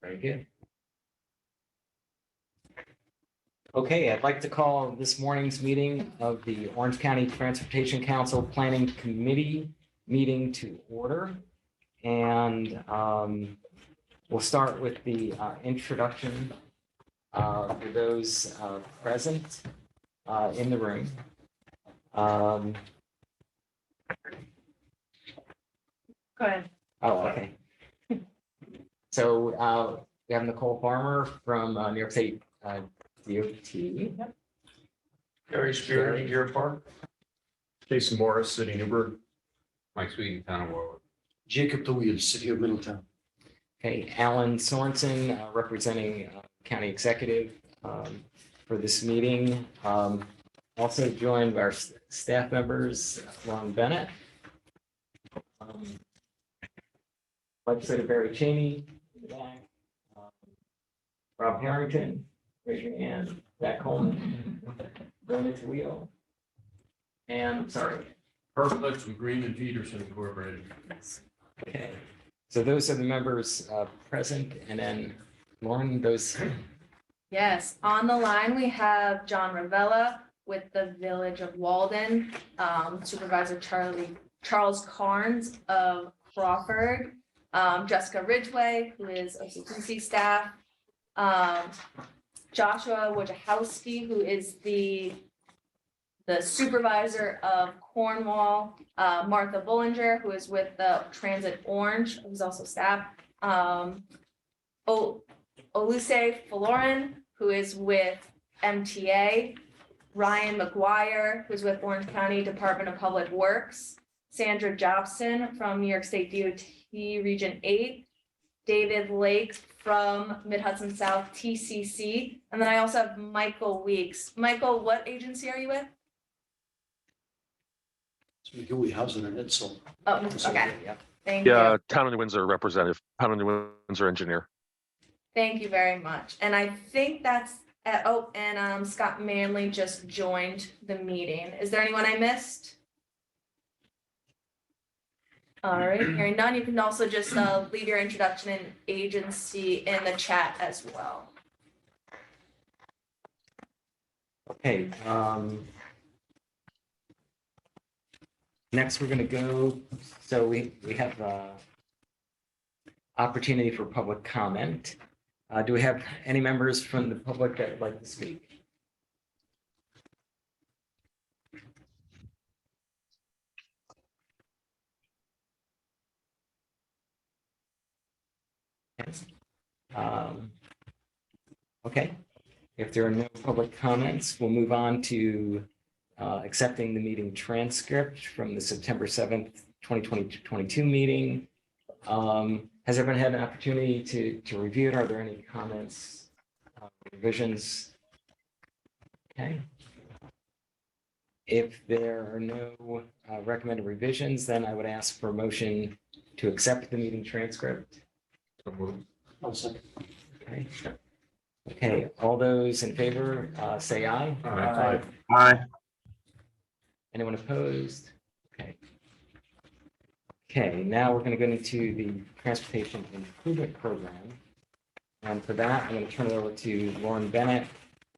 Very good. Okay, I'd like to call this morning's meeting of the Orange County Transportation Council Planning Committee meeting to order. And we'll start with the introduction for those present in the room. Go ahead. Oh, okay. So we have Nicole Farmer from New York State DOT. Yep. Gary Spear, Deer Park. Jason Morris, City Newburgh. Mike Sweet, Town of Warwick. Jacob DeWitt, City of Middletown. Okay, Alan Sorensen, representing County Executive for this meeting. Also joined by our staff members, Ron Bennett, Legislator Barry Cheney, in the back, Rob Harrington, raise your hand, Zach Coleman, Brenda Toledo, and I'm sorry. Herflitz with Green and Peterson Incorporated. Okay, so those are the members present, and then Lauren, those. Yes, on the line, we have John Ravella with the Village of Walden, Supervisor Charles Carnes of Crawford, Jessica Ridgway, who is OCTC staff, Joshua Wojciechowski, who is the supervisor of Cornwall, Martha Bullinger, who is with the Transit Orange, who's also staff, Oluse Faloran, who is with MTA, Ryan McGuire, who's with Orange County Department of Public Works, Sandra Jobson from New York State DOT Region 8, David Lake from Mid-Hudson South TCC, and then I also have Michael Weeks. Michael, what agency are you with? So McGilly Housing and Edsel. Oh, okay, thank you. Yeah, Town of New Windsor representative, Town of New Windsor engineer. Thank you very much. And I think that's, and Scott Manley just joined the meeting. Is there anyone I missed? All right, hearing none, you can also just leave your introduction and agency in the chat as well. Okay. Next, we're going to go. So we have opportunity for public comment. Do we have any members from the public that would like to speak? Okay. If there are no public comments, we'll move on to accepting the meeting transcript from the September 7th, 2022 meeting. Has everyone had an opportunity to review it? Are there any comments, revisions? Okay. If there are no recommended revisions, then I would ask for a motion to accept the meeting transcript. I'll second. Okay. Okay, all those in favor, say aye. Aye. Aye. Anyone opposed? Okay. Okay, now we're going to go into the Transportation Improvement Program. And for that, I'm going to turn it over to Lauren Bennett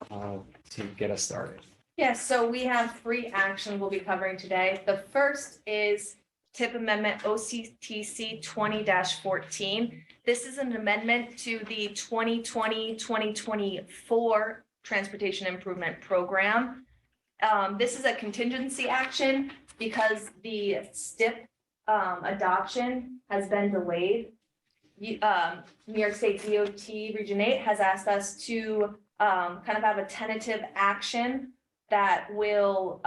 to get us started. Yes, so we have 3 actions we'll be covering today. The first is TIP Amendment OCTC 20-14. This is an amendment to the 2020-2024 Transportation Improvement Program. This is a contingency action because the STIP adoption has been delayed. New York State DOT Region 8 has asked us to kind of have a tentative action that will,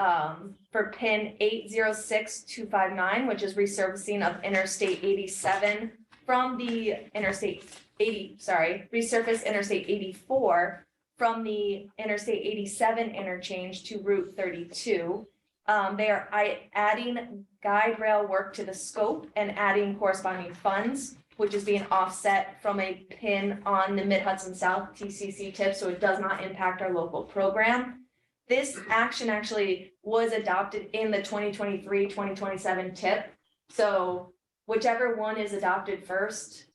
for PIN 806259, which is resurfacing of Interstate 87 from the resurface Interstate 84 from the Interstate 87 interchange to Route 32. They are adding guide rail work to the scope and adding corresponding funds, which is being offset from a PIN on the Mid-Hudson South TCC tip, so it does not impact our local program. This action actually was adopted in the 2023-2027 tip. So whichever one is adopted first,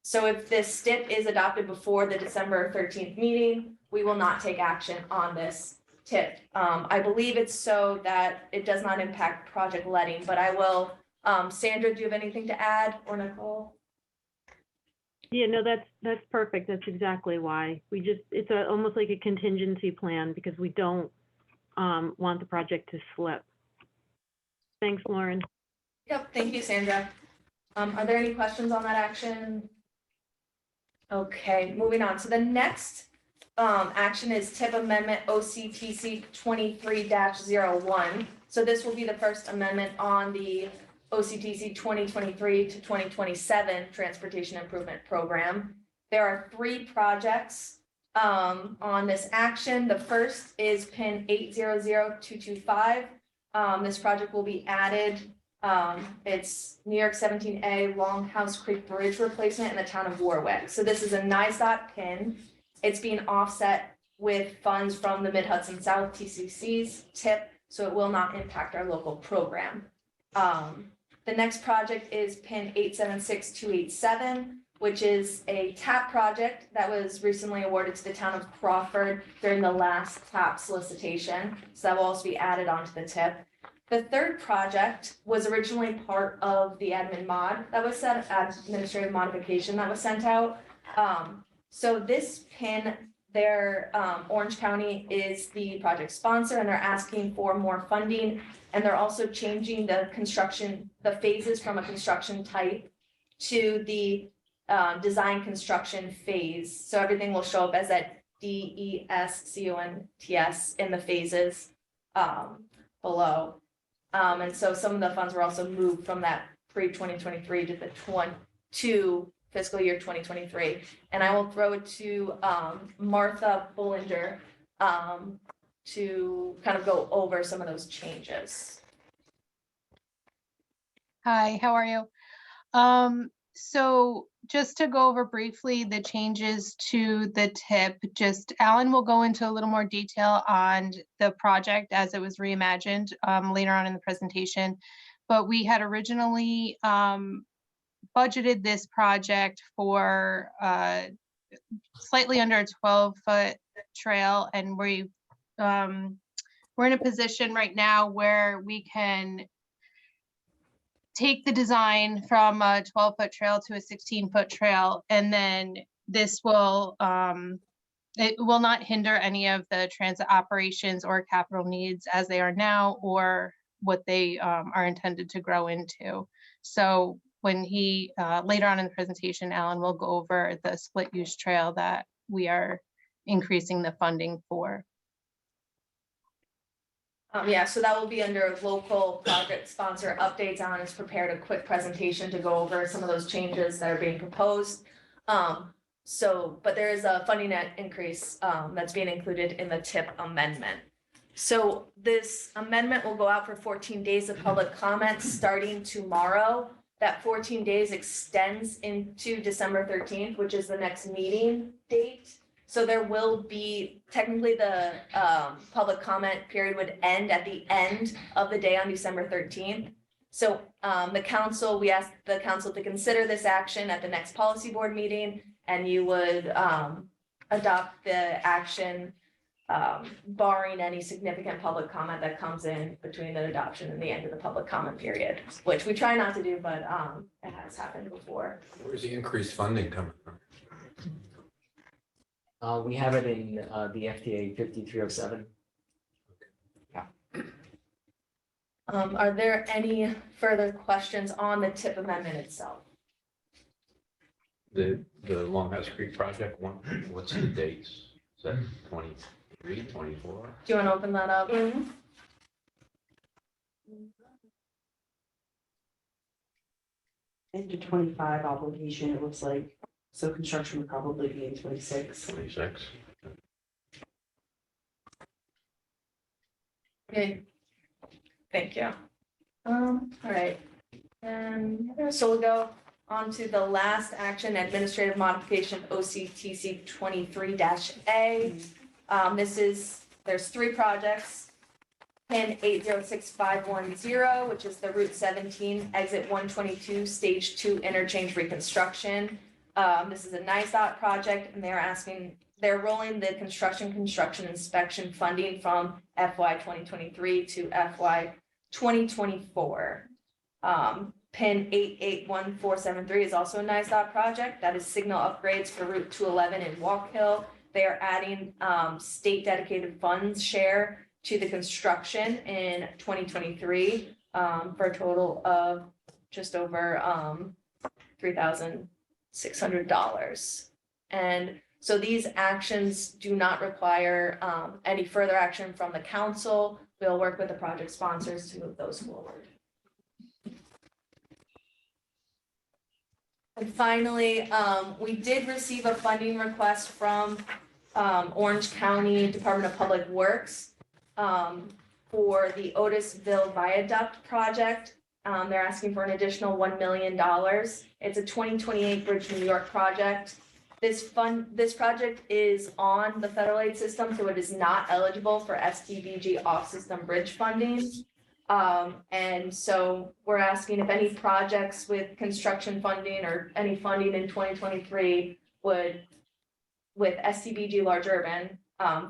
So if this STIP is adopted before the December 13th meeting, we will not take action on this tip. I believe it's so that it does not impact project letting, but I will, Sandra, do you have anything to add, or Nicole? Yeah, no, that's perfect. That's exactly why. It's almost like a contingency plan because we don't want the project to slip. Thanks, Lauren. Yep, thank you, Sandra. Are there any questions on that action? Okay, moving on. So the next action is tip amendment OCTC 23-01. So this will be the first amendment on the OCTC 2023 to 2027 Transportation Improvement Program. There are 3 projects on this action. The first is PIN 800225. This project will be added. It's New York 17A Longhouse Creek Bridge replacement in the town of Warwick. So this is a NISDOT PIN. It's being offset with funds from the Mid-Hudson South TCC's TIP, so it will not impact our local program. The next project is PIN 876287, which is a TAP project that was recently awarded to the town of Crawford during the last TAP solicitation. So that will also be added onto the TIP. The third project was originally part of the administrative modification that was sent out. So this PIN, Orange County is the project sponsor, and they're asking for more funding. And they're also changing the phases from a construction type to the design construction phase. So everything will show up as that DESCONTS in the phases below. And so some of the funds were also moved from that pre-2023 to the fiscal year 2023. And I will throw it to Martha Bollinger to kind of go over some of those changes. Hi, how are you? So just to go over briefly the changes to the TIP, Alan will go into a little more detail on the project as it was reimagined later on in the presentation. But we had originally budgeted this project for slightly under a 12-foot trail, and we're in a position right now where we can take the design from a 12-foot trail to a 16-foot trail, and then this will it will not hinder any of the transit operations or capital needs as they are now or what they are intended to grow into. So when he later on in the presentation, Alan will go over the split use trail that we are increasing the funding for. Yeah, so that will be under local project sponsor updates. Alan has prepared a quick presentation to go over some of those changes that are being proposed. But there is a funding net increase that's being included in the TIP amendment. So this amendment will go out for 14 days of public comments starting tomorrow. That 14 days extends into December 13th, which is the next meeting date. So there will be, technically the public comment period would end at the end of the day on December 13th. So we asked the council to consider this action at the next policy board meeting, and you would adopt the action barring any significant public comment that comes in between the adoption and the end of the public comment period, which we try not to do, but it has happened before. Where's the increased funding coming from? We have it in the FTA 5307. Are there any further questions on the TIP amendment itself? The Longhouse Creek project, what's the dates? Is that 23, 24? Do you want to open that up? Into 25 obligation, it looks like. So construction would probably be in 26. 26. Okay, thank you. All right. And so we'll go on to the last action, administrative modification OCTC 23-A. There's 3 projects. PIN 806510, which is the Route 17 exit 122 stage 2 interchange reconstruction. This is a NISDOT project, and they're rolling the construction inspection funding from FY 2023 to FY 2024. PIN 881473 is also a NISDOT project. That is signal upgrades for Route 211 in Walk Hill. They are adding state dedicated funds share to the construction in 2023 for a total of just over $3,600. And so these actions do not require any further action from the council. We'll work with the project sponsors to move those forward. And finally, we did receive a funding request from Orange County Department of Public Works for the Otisville Viaduct project. They're asking for an additional $1 million. It's a 2028 Bridge New York project. This project is on the federal aid system, so it is not eligible for STBG off-system bridge funding. And so we're asking if any projects with construction funding or any funding in 2023 would, with STBG large urban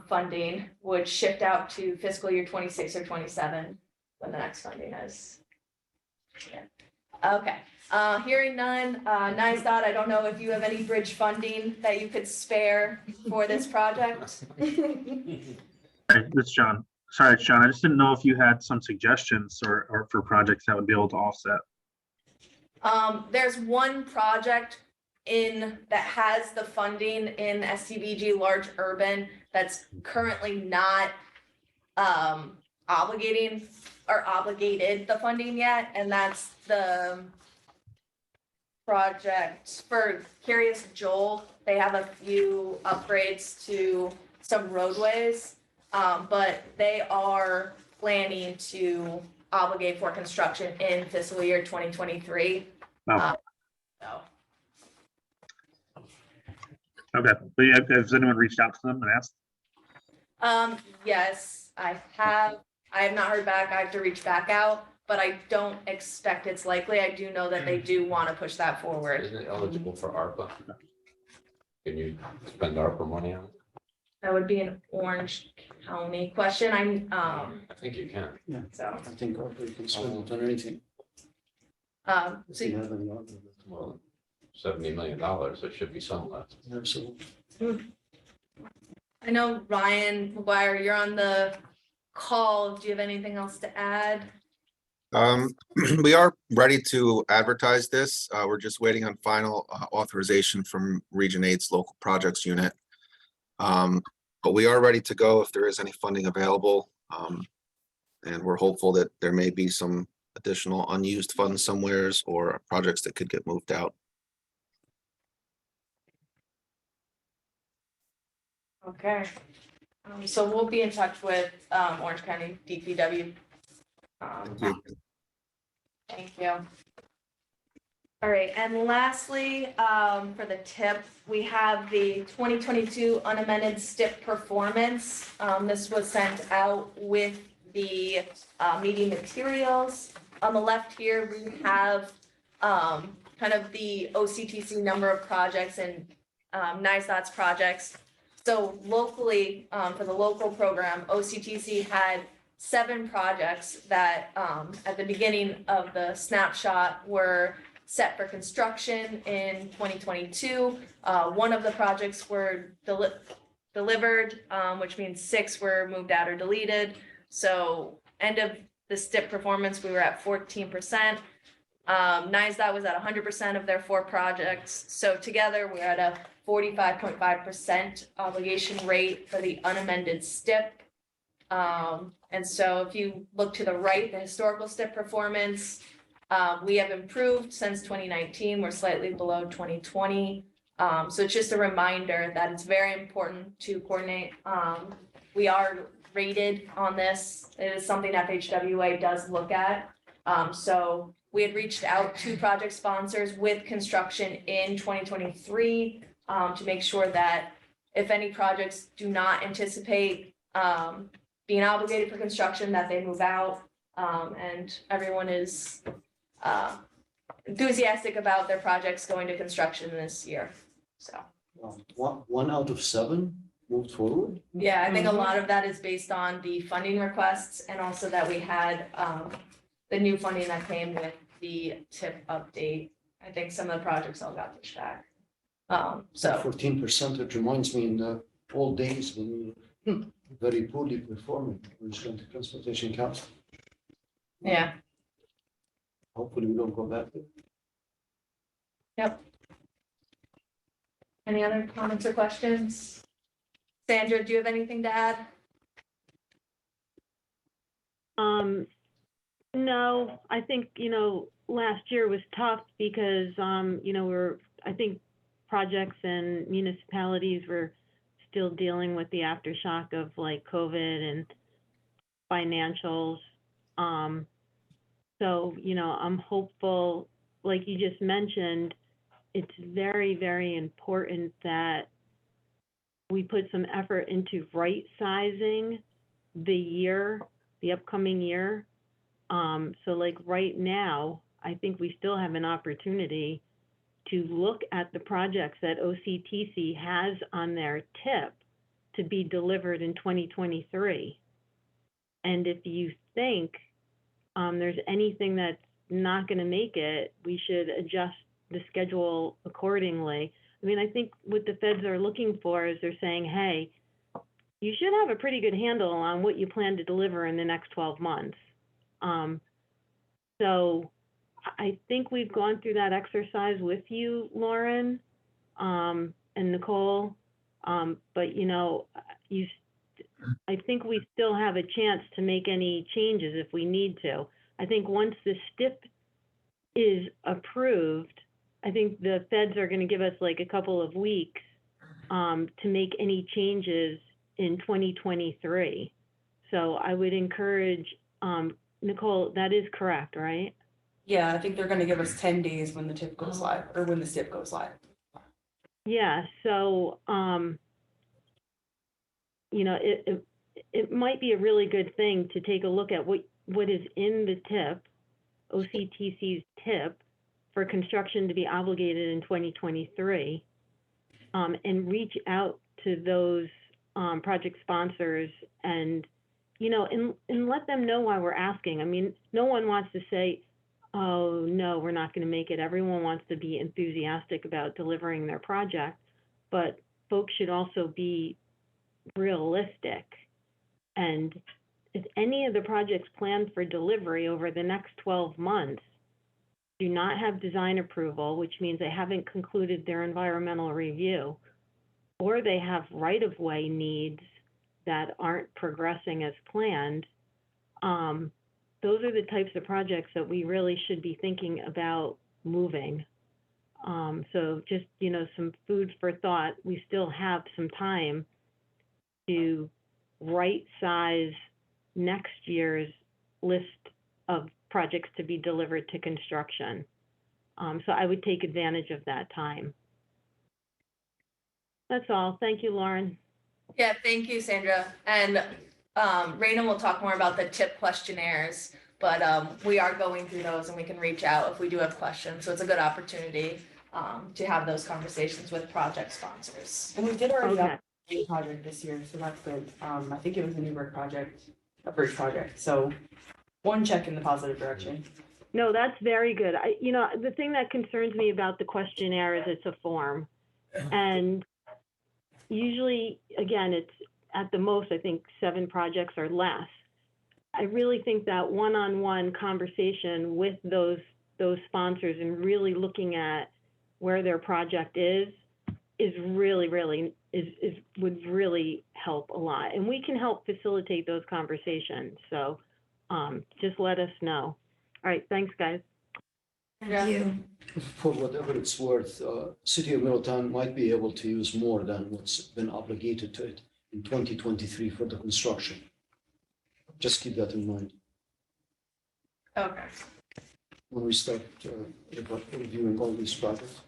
funding, would shift out to fiscal year 26 or 27 when the next funding is. Yeah. Okay, hearing none, NISDOT, I don't know if you have any bridge funding that you could spare for this project. Hey, it's John. Sorry, it's John. I just didn't know if you had some suggestions or for projects that would be able to offset. There's one project that has the funding in STBG large urban that's currently not obligated the funding yet, and that's the project for Curious Joel. They have a few upgrades to some roadways. But they are planning to obligate for construction in fiscal year 2023. Oh. So, Okay, but yeah, has anyone reached out to them and asked? yes, I have not heard back. I have to reach back out, but I don't expect it's likely. I do know that they do want to push that forward. Isn't it eligible for ARPA? Can you spend ARPA money on it? That would be an Orange County question. I think you can. So, I think we can spend it on anything. so If you have any other. Well, $70 million, there should be some left. Absolutely. I know Ryan McGuire, you're on the call. Do you have anything else to add? We are ready to advertise this. We're just waiting on final authorization from Region 8's local projects unit. But we are ready to go if there is any funding available. And we're hopeful that there may be some additional unused funds somewheres or projects that could get moved out. Okay. So we'll be in touch with Orange County DPW. Thank you. All right, and lastly, for the tip, we have the 2022 unamended STIP performance. This was sent out with the meeting materials. On the left here, we have kind of the OCTC number of projects and NISDOT's projects. So locally, for the local program, OCTC had 7 projects that at the beginning of the snapshot were set for construction in 2022. One of the projects were delivered, which means 6 were moved out or deleted. So end of the STIP performance, we were at 14%. NISDOT was at 100% of their 4 projects. So together we're at a 45.5% obligation rate for the unamended STIP. And so if you look to the right, the historical STIP performance, we have improved since 2019. We're slightly below 2020. So it's just a reminder that it's very important to coordinate. We are rated on this. It is something FHWA does look at. So we had reached out to project sponsors with construction in 2023 to make sure that if any projects do not anticipate being obligated for construction, that they move out, and everyone is enthusiastic about their projects going to construction this year. So, One out of 7 moved forward. yeah, I think a lot of that is based on the funding requests and also that we had the new funding that came with the tip update. I think some of the projects all got pushed back. So, 14%, it reminds me in the old days when we were very poorly performing, when it went to transportation council. yeah, Hopefully we don't go back there. yep. Any other comments or questions? Sandra, do you have anything to add? No, I think, last year was tough because, I think projects and municipalities were still dealing with the aftershock of like COVID and financials. So, I'm hopeful, like you just mentioned, it's very, very important that we put some effort into right sizing the upcoming year. So like right now, I think we still have an opportunity to look at the projects that OCTC has on their tip to be delivered in 2023. And if you think there's anything that's not going to make it, we should adjust the schedule accordingly. I mean, I think what the feds are looking for is they're saying, hey, you should have a pretty good handle on what you plan to deliver in the next 12 months. So I think we've gone through that exercise with you, Lauren, and Nicole. But, I think we still have a chance to make any changes if we need to. I think once the STIP is approved, I think the feds are going to give us like a couple of weeks to make any changes in 2023. So I would encourage, Nicole, that is correct, right? Yeah, I think they're gonna give us 10 days when the tip goes live, or when the STIP goes live. Yeah, so, it might be a really good thing to take a look at what is in the tip, OCTC's tip, for construction to be obligated in 2023, and reach out to those project sponsors and let them know why we're asking. I mean, no one wants to say, oh, no, we're not going to make it. Everyone wants to be enthusiastic about delivering their project, but folks should also be realistic. And if any of the projects planned for delivery over the next 12 months do not have design approval, which means they haven't concluded their environmental review, or they have right-of-way needs that aren't progressing as planned, those are the types of projects that we really should be thinking about moving. So just, some food for thought. We still have some time to right-size next year's list of projects to be delivered to construction. So I would take advantage of that time. That's all. Thank you, Lauren. Yeah, thank you, Sandra. And Raina will talk more about the tip questionnaires, but we are going through those and we can reach out if we do have questions. So it's a good opportunity to have those conversations with project sponsors. And we did already Okay. have a project this year, so that's good. I think it was a Newburgh project, a bridge project, so one check in the positive direction. No, that's very good. The thing that concerns me about the questionnaire is it's a form. And usually, again, it's at the most, I think 7 projects or less. I really think that one-on-one conversation with those sponsors and really looking at where their project is really would really help a lot. And we can help facilitate those conversations. So just let us know. All right, thanks, guys. Thank you. For whatever it's worth, City of Middletown might be able to use more than what's been obligated to it in 2023 for the construction. Just keep that in mind Okay. when we start reviewing all these projects.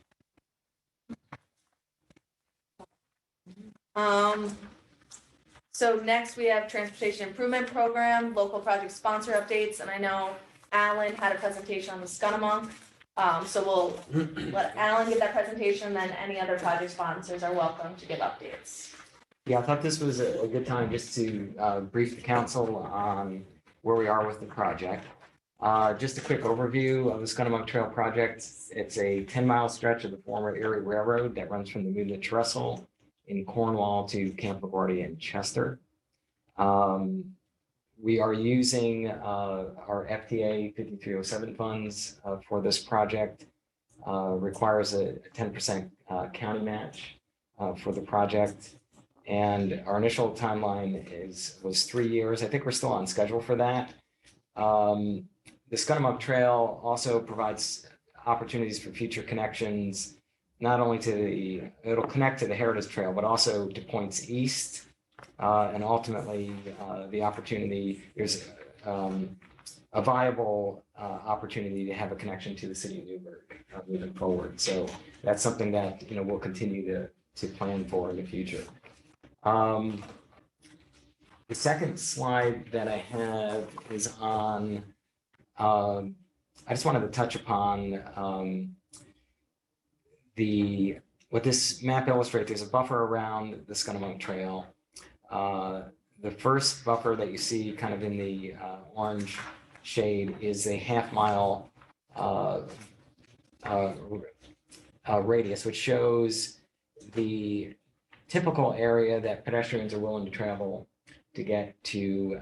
So next we have Transportation Improvement Program, local project sponsor updates, and I know Alan had a presentation on the Scunnamunk So we'll let Alan get that presentation, and then any other project sponsors are welcome to give updates. Yeah, I thought this was a good time just to brief the council on where we are with the project. Just a quick overview of the Scunnamunk Trail project. It's a 10-mile stretch of the former Erie Railroad that runs from the Moodna Trestle in Cornwall to Camp LaGuardia in Chester. We are using our FTA 5307 funds for this project. Requires a 10% county match for the project. And our initial timeline was 3 years. I think we're still on schedule for that. The Scunnamunk Trail also provides opportunities for future connections, not only it'll connect to the Heritage Trail, but also to points east. And ultimately, the opportunity, there's a viable opportunity to have a connection to the city of Newburgh moving forward. So that's something that, we'll continue to plan for in the future. The second slide that I have is on, I just wanted to touch upon what this map illustrates. There's a buffer around the Scunnamunk Trail. The first buffer that you see kind of in the orange shade is a half-mile radius, which shows the typical area that pedestrians are willing to travel to get to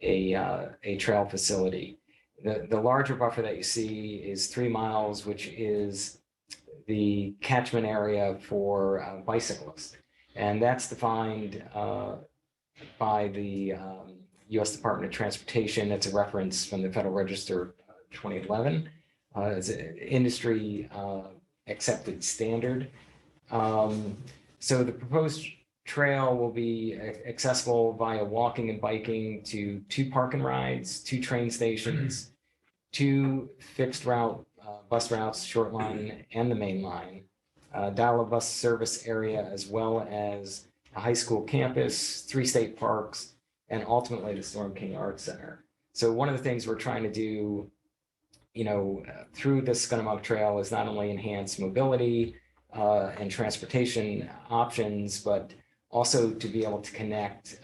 a trail facility. The larger buffer that you see is 3 miles, which is the catchment area for bicyclists. And that's defined by the U.S. Department of Transportation. That's a reference from the Federal Register 2011 as an industry accepted standard. So the proposed trail will be accessible via walking and biking to 2 park and rides, 2 train stations, 2 fixed route bus routes, short line and the main line, dial-a-bus service area, as well as a high school campus, 3 state parks, and ultimately the Storm King Arts Center. So one of the things we're trying to do, through the Scunnamunk Trail is not only enhance mobility and transportation options, but also to be able to connect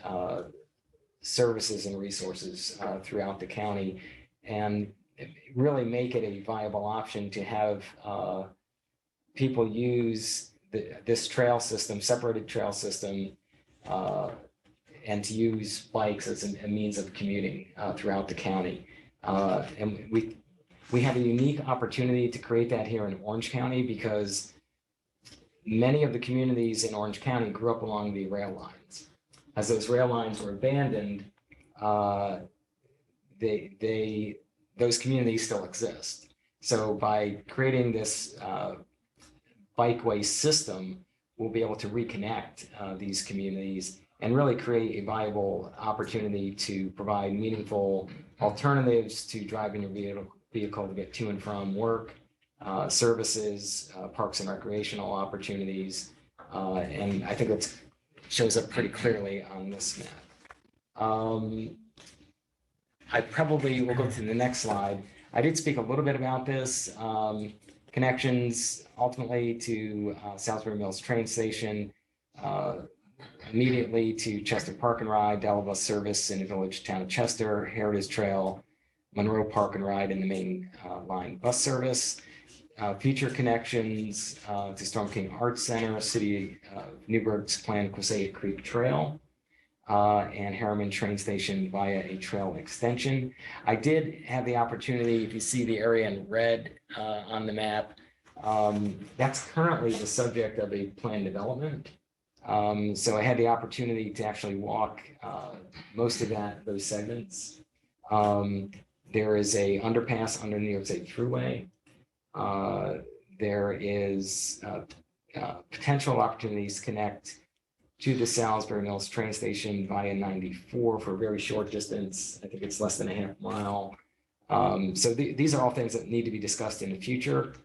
services and resources throughout the county and really make it a viable option to have people use this trail system, separated trail system, and to use bikes as a means of commuting throughout the county. And we have a unique opportunity to create that here in Orange County because many of the communities in Orange County grew up along the rail lines. As those rail lines were abandoned, those communities still exist. So by creating this bikeway system, we'll be able to reconnect these communities and really create a viable opportunity to provide meaningful alternatives to driving your vehicle to get to and from work, services, parks and recreational opportunities. And I think it shows up pretty clearly on this map. I probably will go to the next slide. I did speak a little bit about this. Connections ultimately to Salisbury Mills train station, immediately to Chester Park and Ride, dial-a-bus service in the village town of Chester, Heritage Trail, Monroe Park and Ride, and the main line bus service. Future connections to Storm King Arts Center, City of Newburgh's planned Quassia Creek Trail, and Harriman train station via a trail extension. I did have the opportunity, if you see the area in red on the map, that's currently the subject of a planned development. So I had the opportunity to actually walk most of those segments. There is a underpass under New York State Thruway. There is potential opportunities to connect to the Salisbury Mills train station via 94 for a very short distance. I think it's less than a half mile. So these are all things that need to be discussed in the future,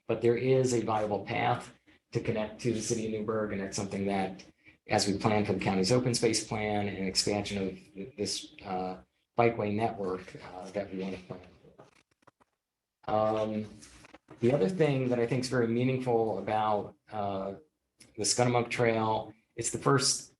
but there is a viable path to connect to the city of Newburgh, and that's something that, as we plan for the county's open space plan and expansion of this bikeway network, that we want to plan The other thing that I think is very meaningful about the Scunnamunk Trail, it's the first,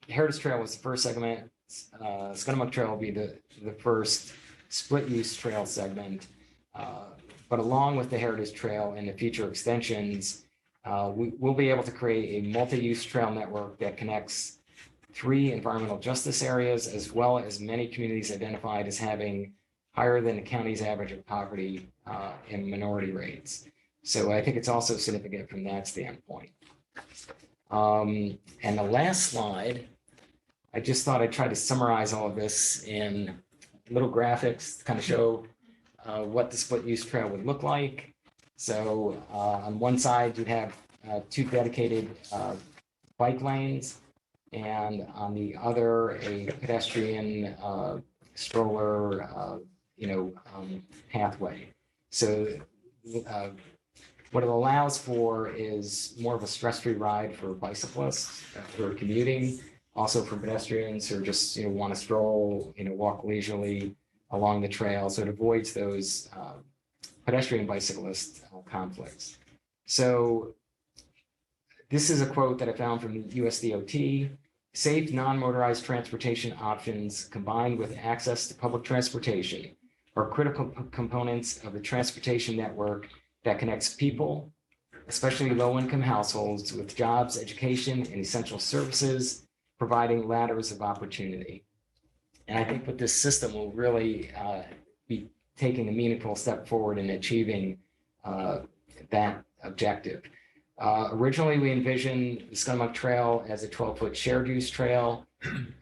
Heritage Trail was the first segment. Scunnamunk Trail will be the first split-use trail segment. But along with the Heritage Trail and the future extensions, we'll be able to create a multi-use trail network that connects 3 environmental justice areas, as well as many communities identified as having higher than the county's average of poverty and minority rates. So I think it's also significant from that standpoint. And the last slide, I just thought I'd try to summarize all of this in little graphics to kind of show what the split use trail would look like. So on one side, you'd have 2 dedicated bike lanes, and on the other, a pedestrian stroller, pathway. So what it allows for is more of a stress-free ride for bicyclists who are commuting, also for pedestrians who are just, want to stroll, walk leisurely along the trail. So it avoids those pedestrian bicyclist conflicts. So this is a quote that I found from the USDOT. Safe non-motorized transportation options combined with access to public transportation are critical components of the transportation network that connects people, especially low-income households, with jobs, education, and essential services, providing ladders of opportunity. And I think that this system will really be taking a meaningful step forward in achieving that objective. Originally, we envisioned the Scunnamunk Trail as a 12-foot shared use trail,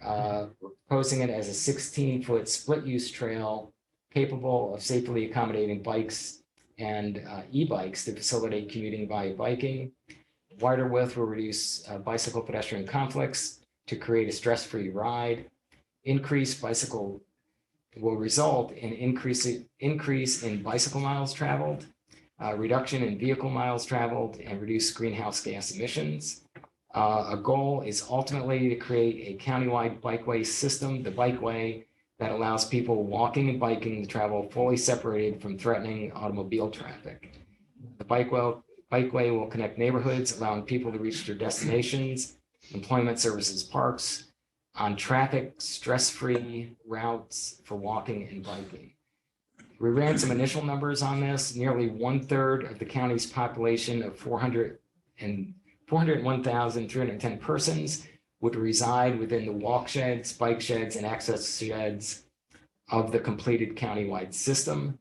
proposing it as a 16-foot split use trail capable of safely accommodating bikes and e-bikes to facilitate commuting by biking. Wider width will reduce bicycle pedestrian conflicts to create a stress-free ride. Increased bicycle will result in increase in bicycle miles traveled, reduction in vehicle miles traveled, and reduced greenhouse gas emissions. A goal is ultimately to create a countywide bikeway system, the bikeway, that allows people walking and biking to travel fully separated from threatening automobile traffic. The bikeway will connect neighborhoods, allowing people to reach their destinations, employment services, parks, on traffic stress-free routes for walking and biking. We ran some initial numbers on this. Nearly 1/3 of the county's population of 401,310 persons would reside within the walk sheds, bike sheds, and access sheds of the completed countywide system.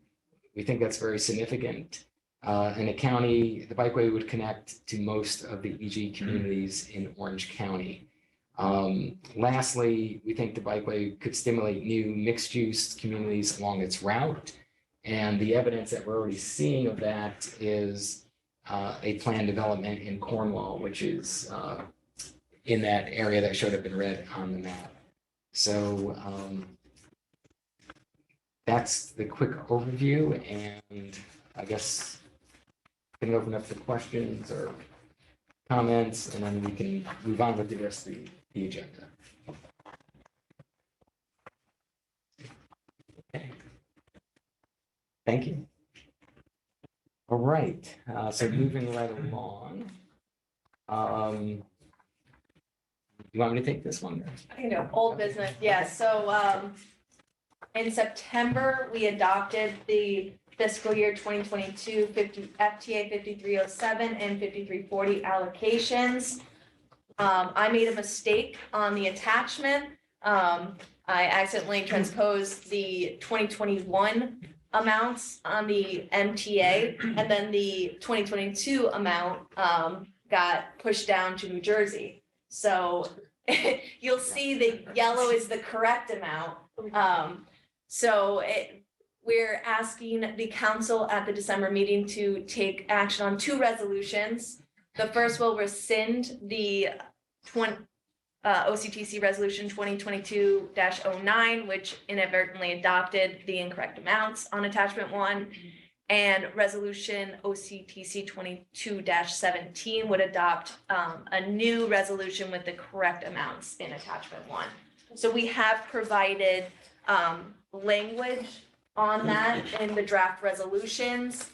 We think that's very significant. And the bikeway would connect to most of the EG communities in Orange County. Lastly, we think the bikeway could stimulate new mixed-use communities along its route. And the evidence that we're already seeing of that is a planned development in Cornwall, which is in that area that should have been red on the map. So that's the quick overview, and I guess we can open up to questions or comments, and then we can move on with the rest of the agenda. Okay. Thank you. All right, so moving right along. You want me to take this one? I can do old business, yeah, so in September, we adopted the fiscal year 2022 FTA 5307 and 5340 allocations. I made a mistake on the attachment. I accidentally transposed the 2021 amounts on the MTA, and then the 2022 amount got pushed down to New Jersey. So you'll see the yellow is the correct amount. We're asking the council at the December meeting to take action on 2 resolutions. The first will rescind the OCTC resolution 2022-09, which inadvertently adopted the incorrect amounts on attachment 1. And resolution OCTC 22-17 would adopt a new resolution with the correct amounts in attachment 1. So we have provided language on that in the draft resolutions.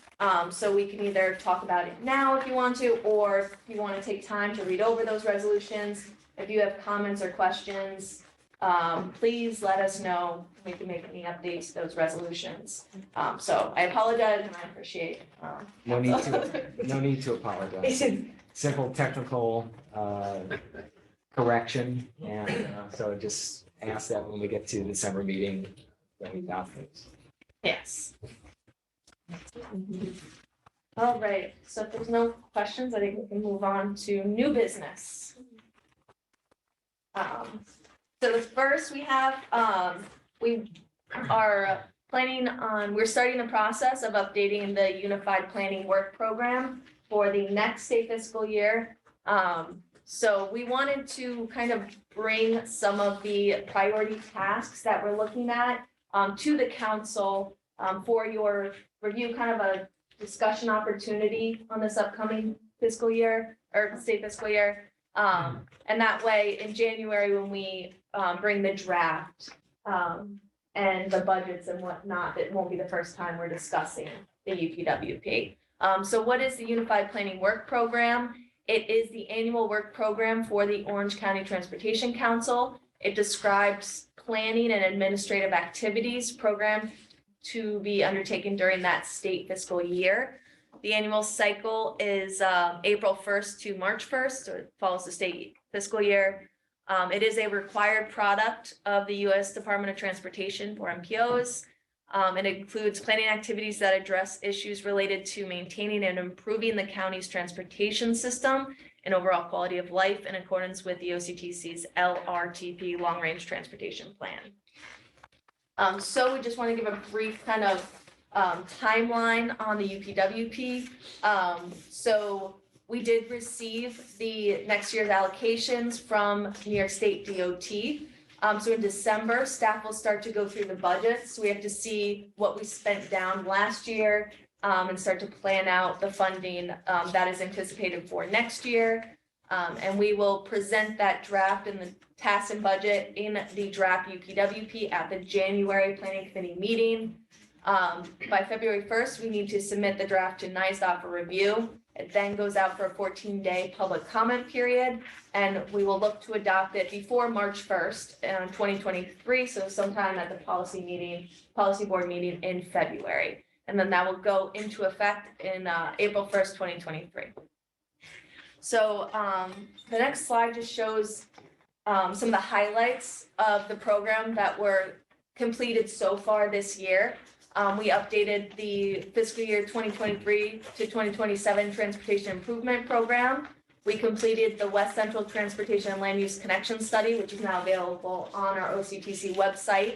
So we can either talk about it now if you want to, or if you want to take time to read over those resolutions. If you have comments or questions, please let us know. We can make any updates to those resolutions. So I apologize and I appreciate. No need to apologize. Simple technical correction, and so just ask that when we get to the December meeting, that we got things. Yes. All right, so if there's no questions, I think we can move on to new business. So the first we have, we are planning on, we're starting the process of updating the Unified Planning Work Program for the next state fiscal year. So we wanted to kind of bring some of the priority tasks that we're looking at to the council for your review, kind of a discussion opportunity on this upcoming fiscal year or state fiscal year. And that way in January, when we bring the draft and the budgets and whatnot, it won't be the first time we're discussing the UPWP. So what is the Unified Planning Work Program? It is the annual work program for the Orange County Transportation Council. It describes planning and administrative activities programmed to be undertaken during that state fiscal year. The annual cycle is April 1st to March 1st, so it follows the state fiscal year. It is a required product of the U.S. Department of Transportation for MPOs. It includes planning activities that address issues related to maintaining and improving the county's transportation system and overall quality of life in accordance with the OCTC's LRTP Long Range Transportation Plan. So we just want to give a brief kind of timeline on the UPWP. So we did receive the next year's allocations from New York State DOT. So in December, staff will start to go through the budgets. We have to see what we spent down last year and start to plan out the funding that is anticipated for next year. And we will present that draft in the task and budget in the draft UPWP at the January Planning Committee meeting. By February 1st, we need to submit the draft to NISDOT for review. It then goes out for a 14-day public comment period, and we will look to adopt it before March 1st, 2023, so sometime at the policy board meeting in February. And then that will go into effect in April 1st, 2023. So the next slide just shows some of the highlights of the program that were completed so far this year. We updated the fiscal year 2023 to 2027 Transportation Improvement Program. We completed the West Central Transportation and Land Use Connection Study, which is now available on our OCTC website.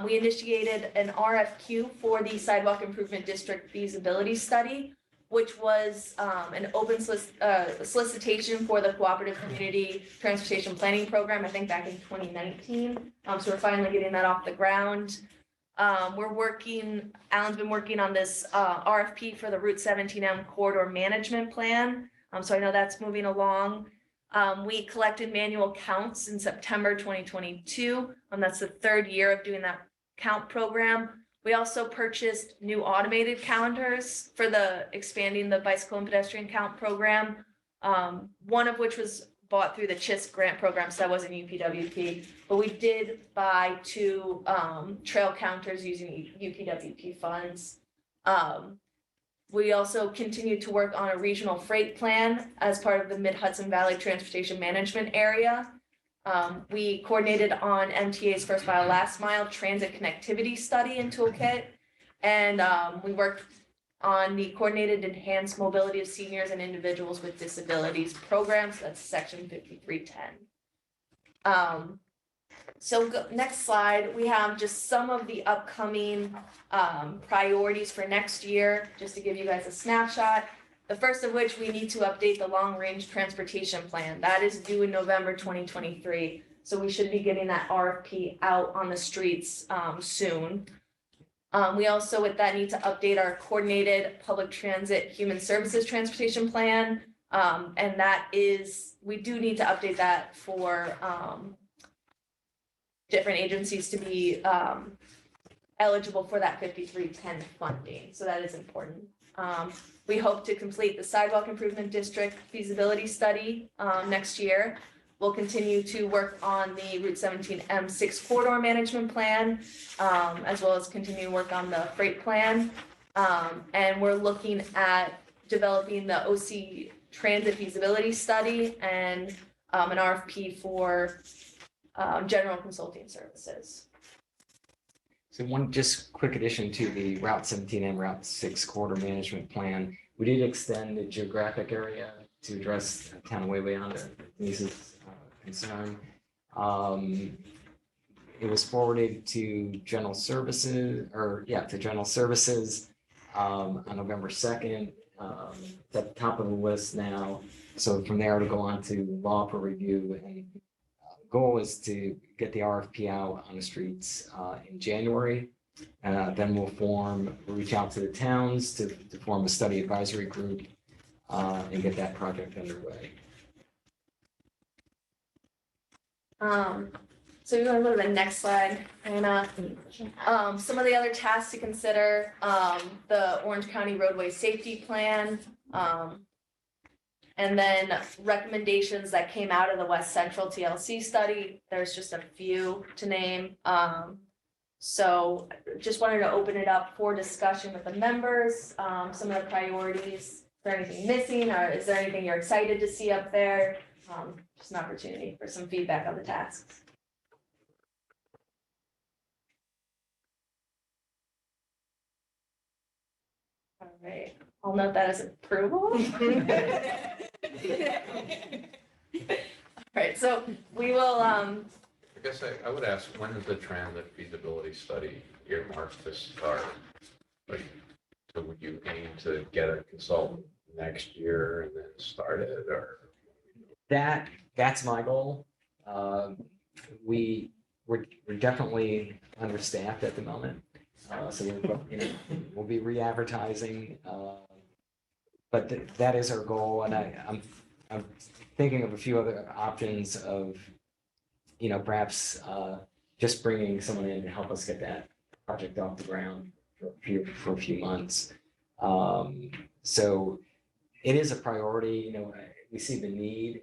We initiated an RFQ for the Sidewalk Improvement District Feasibility Study, which was an open solicitation for the Cooperative Community Transportation Planning Program, I think back in 2019. So we're finally getting that off the ground. Alan's been working on this RFP for the Route 17M Corridor Management Plan. So I know that's moving along. We collected manual counts in September 2022. That's the third year of doing that count program. We also purchased new automated counters for expanding the bicycle and pedestrian count program. One of which was bought through the CHIS grant program, so that wasn't UPWP, but we did buy 2 trail counters using UPWP funds. We also continued to work on a regional freight plan as part of the Mid-Hudson Valley Transportation Management Area. We coordinated on MTA's first mile, last mile transit connectivity study and toolkit, and we worked on the coordinated enhanced mobility of seniors and individuals with disabilities programs. That's section 5310. Next slide, we have just some of the upcoming priorities for next year, just to give you guys a snapshot. The first of which, we need to update the long range transportation plan. That is due in November 2023. So we should be getting that RFP out on the streets soon. We also, with that, need to update our coordinated public transit human services transportation plan. And that is, we do need to update that for different agencies to be eligible for that 5310 funding, so that is important. We hope to complete the sidewalk improvement district feasibility study next year. We'll continue to work on the Route 17 M6 corridor management plan, as well as continue to work on the freight plan. And we're looking at developing the OC transit feasibility study and an RFP for general consulting services. So one just quick addition to the Route 17 and Route 6 corridor management plan. We did extend the geographic area to address town of Wayway on Denise's concern. It was forwarded to General Services, to General Services on November 2nd. It's at the top of the list now. So from there to go on to law for review, and goal is to get the RFP out on the streets in January. Then we'll reach out to the towns to form a study advisory group and get that project underway. So you want to go to the next slide, Anna. Some of the other tasks to consider, the Orange County Roadway Safety Plan, and then recommendations that came out of the West Central TLC study. There's just a few to name. So just wanted to open it up for discussion with the members, some of the priorities. Is there anything missing, or is there anything you're excited to see up there? Just an opportunity for some feedback on the tasks. All right, I'll note that as approval. All right, so we will, I guess I would ask, when is the transit feasibility study earmarked to start? Like, so would you aim to get a consultant next year and then start it, or? That's my goal. We're definitely understaffed at the moment. So we'll be re-advertising. But that is our goal, and I'm thinking of a few other options of, perhaps just bringing someone in to help us get that project off the ground for a few months. So it is a priority. We see the need.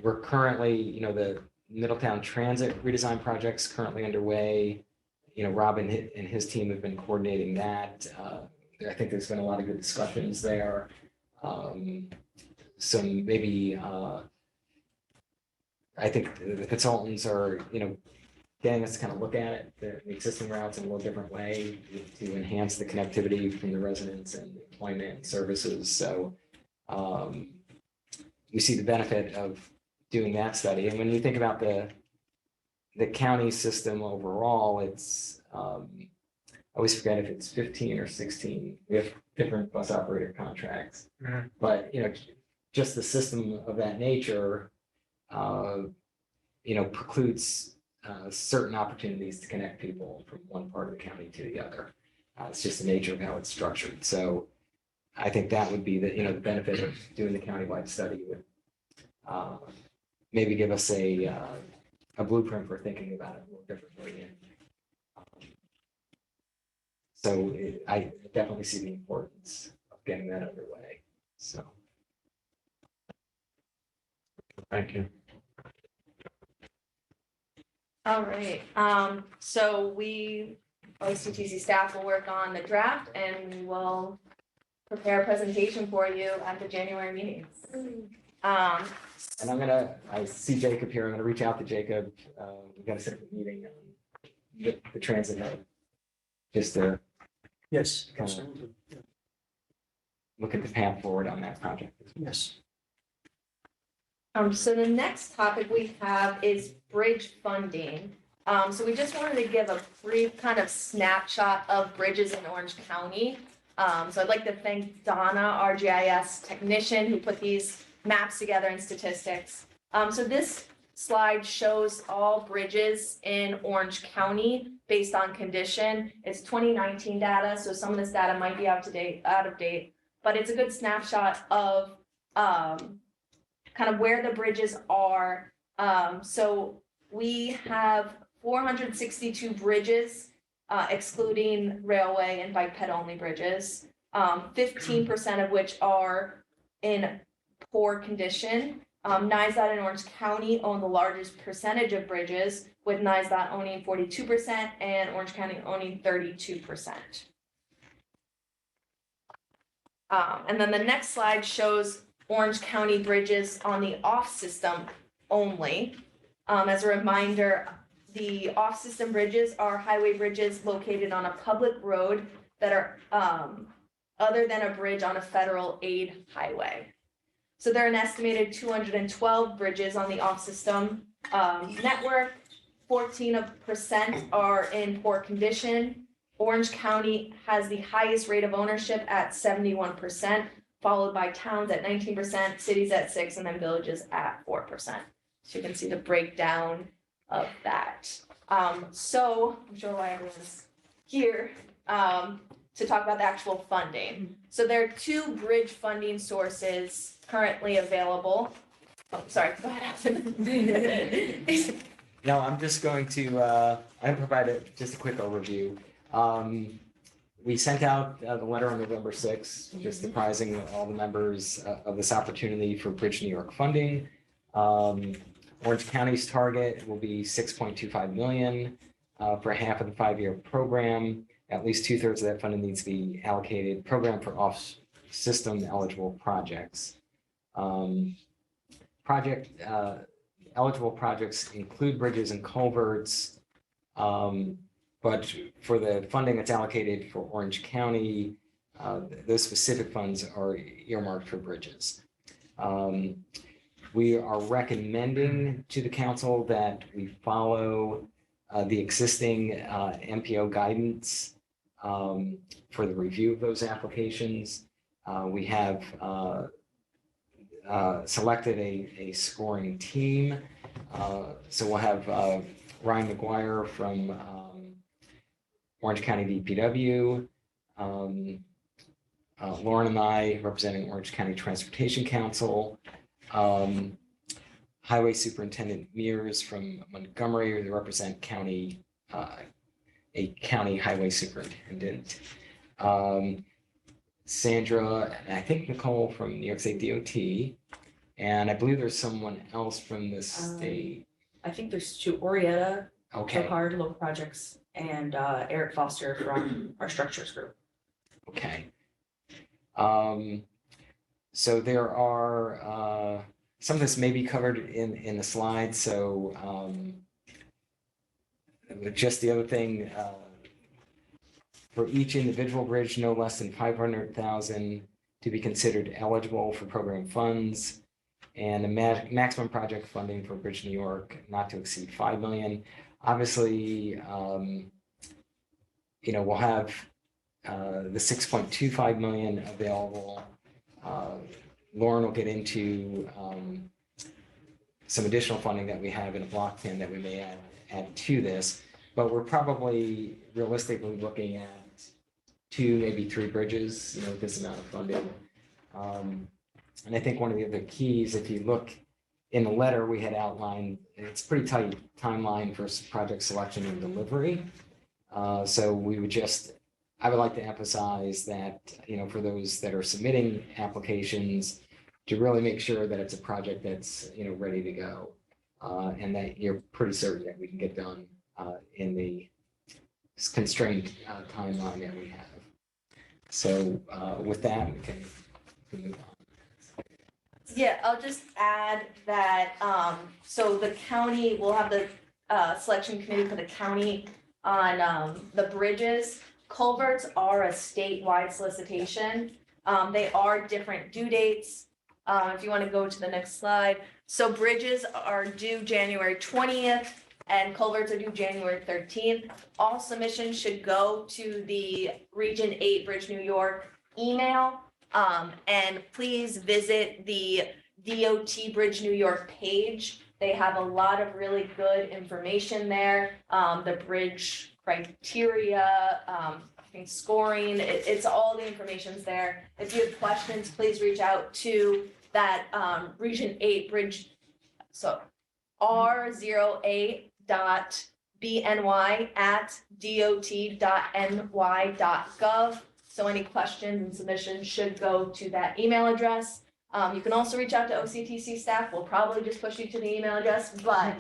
We're currently, the Middletown Transit redesign project's currently underway. Rob and his team have been coordinating that. I think there's been a lot of good discussions there. So maybe I think the consultants are, getting us to kind of look at it, the existing routes in a little different way to enhance the connectivity from the residents and employment and services. So we see the benefit of doing that study. And when you think about the county system overall, it's I always forget if it's 15 or 16. We have different bus operator contracts, but just the system of that nature, precludes certain opportunities to connect people from one part of the county to the other. It's just the nature of how it's structured. So I think that would be the benefit of doing the countywide study would maybe give us a blueprint for thinking about it a little differently. And so I definitely see the importance of getting that underway. So. Thank you. all right, so OCTC staff will work on the draft and we will prepare a presentation for you at the January meetings. And I see Jacob here. I'm going to reach out to Jacob. We've got to set up a meeting on the transit hub. Just to Yes, Kind of- absolutely. Yeah. look at the path forward on that project. Yes. So the next topic we have is bridge funding. So we just wanted to give a brief kind of snapshot of bridges in Orange County. So I'd like to thank Donna, our GIS technician, who put these maps together and statistics. So this slide shows all bridges in Orange County based on condition. It's 2019 data, so some of this data might be out of date, but it's a good snapshot of kind of where the bridges are. So we have 462 bridges, excluding railway and bike ped only bridges. 15% of which are in poor condition. NISDOT and Orange County own the largest percentage of bridges, with NISDOT owning 42% and Orange County owning 32%. And then the next slide shows Orange County bridges on the off system only. As a reminder, the off system bridges are highway bridges located on a public road that are other than a bridge on a federal aid highway. So there are an estimated 212 bridges on the off system network. 14% are in poor condition. Orange County has the highest rate of ownership at 71%, followed by towns at 19%, cities at 6%, and then villages at 4%. So you can see the breakdown of that. So I'm sure why everyone's here to talk about the actual funding. So there are 2 bridge funding sources currently available. Oh, sorry, go ahead. No, I'm just going to, I provide just a quick overview. We sent out the letter on November 6th, just apprising all the members of this opportunity for Bridge New York funding. Orange County's target will be 6.25 million for half of the 5-year program. At least 2/3 of that funding needs to be allocated program for off-system eligible projects. Eligible projects include bridges and culverts, but for the funding that's allocated for Orange County, those specific funds are earmarked for bridges. We are recommending to the council that we follow the existing MPO guidance for the review of those applications. We have selected a scoring team. So we'll have Ryan McGuire from Orange County DPW, Lauren and I representing Orange County Transportation Council, Highway Superintendent Mears from Montgomery, who represent county, a county highway superintendent. Sandra, and I think Nicole from New York State DOT, and I believe there's someone else from the state. I think there's 2, Orietta, Okay, Hard Local Projects, and Eric Foster from our structures group. okay. So there are, some of this may be covered in the slides, so just the other thing, for each individual bridge, no less than 500,000 to be considered eligible for program funds, and a maximum project funding for Bridge New York not to exceed 5 million. Obviously, we'll have the 6.25 million available. Lauren will get into some additional funding that we have in a block plan that we may add to this, but we're probably realistically looking at 2, maybe 3 bridges, with this amount of funding. And I think one of the other keys, if you look in the letter we had outlined, it's pretty tight timeline for project selection and delivery. So I would like to emphasize that, for those that are submitting applications, to really make sure that it's a project that's, ready to go, and that you're pretty certain that we can get done in the constrained timeline that we have. So with that, we can move on. Yeah, I'll just add that, so the county will have the selection committee for the county on the bridges. Culverts are a statewide solicitation. They are different due dates. If you want to go to the next slide. So bridges are due January 20th and culverts are due January 13th. All submissions should go to the Region 8 Bridge New York email. And please visit the DOT Bridge New York page. They have a lot of really good information there. The bridge criteria, I think scoring, it's all the information's there. If you have questions, please reach out to that Region 8 Bridge. So R08.bridge bny@dot.ny.gov. So any questions and submissions should go to that email address. You can also reach out to OCTC staff. We'll probably just push you to the email address, but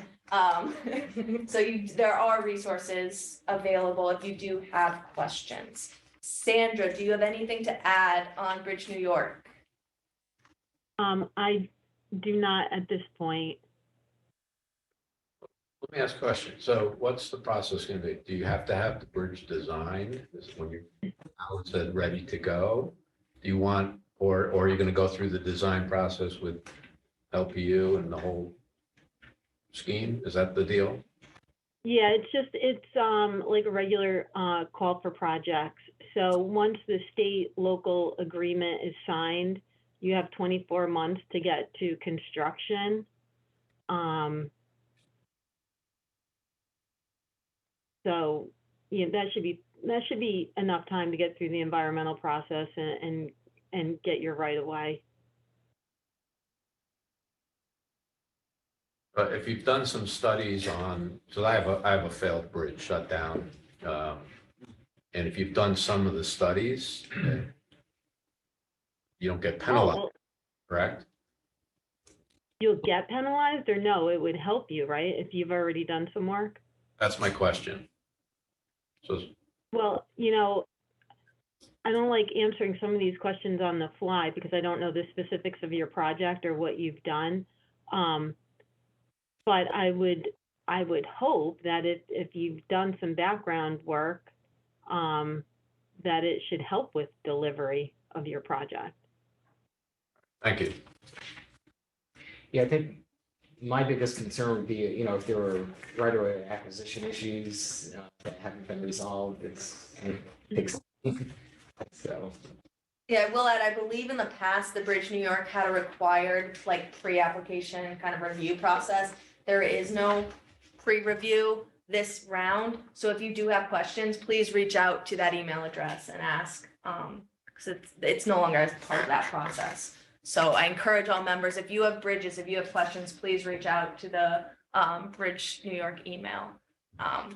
so there are resources available if you do have questions. Sandra, do you have anything to add on Bridge New York? I do not at this point. Let me ask a question. So what's the process going to be? Do you have to have the bridge designed? Is it when you, Alan said, ready to go? Do you want, or are you going to go through the design process with LPU and the whole scheme? Is that the deal? Yeah, it's like a regular call for projects. So once the state local agreement is signed, you have 24 months to get to construction. So yeah, that should be enough time to get through the environmental process and get your right of way. But if you've done some studies on, so I have a failed bridge shut down. And if you've done some of the studies, you don't get penalized, well, correct? you'll get penalized, or no? It would help you, right? If you've already done some work. That's my question. So Well, I don't like answering some of these questions on the fly because I don't know the specifics of your project or what you've done. But I would hope that if you've done some background work, that it should help with delivery of your project. thank you. Yeah, I think my biggest concern would be, if there were right-of-way acquisition issues that haven't been resolved, it takes. So, Yeah, I will add, I believe in the past, the Bridge New York had a required pre-application kind of review process. There is no pre-review this round. So if you do have questions, please reach out to that email address and ask, because it's no longer as part of that process. So I encourage all members, if you have bridges, if you have questions, please reach out to the Bridge New York email.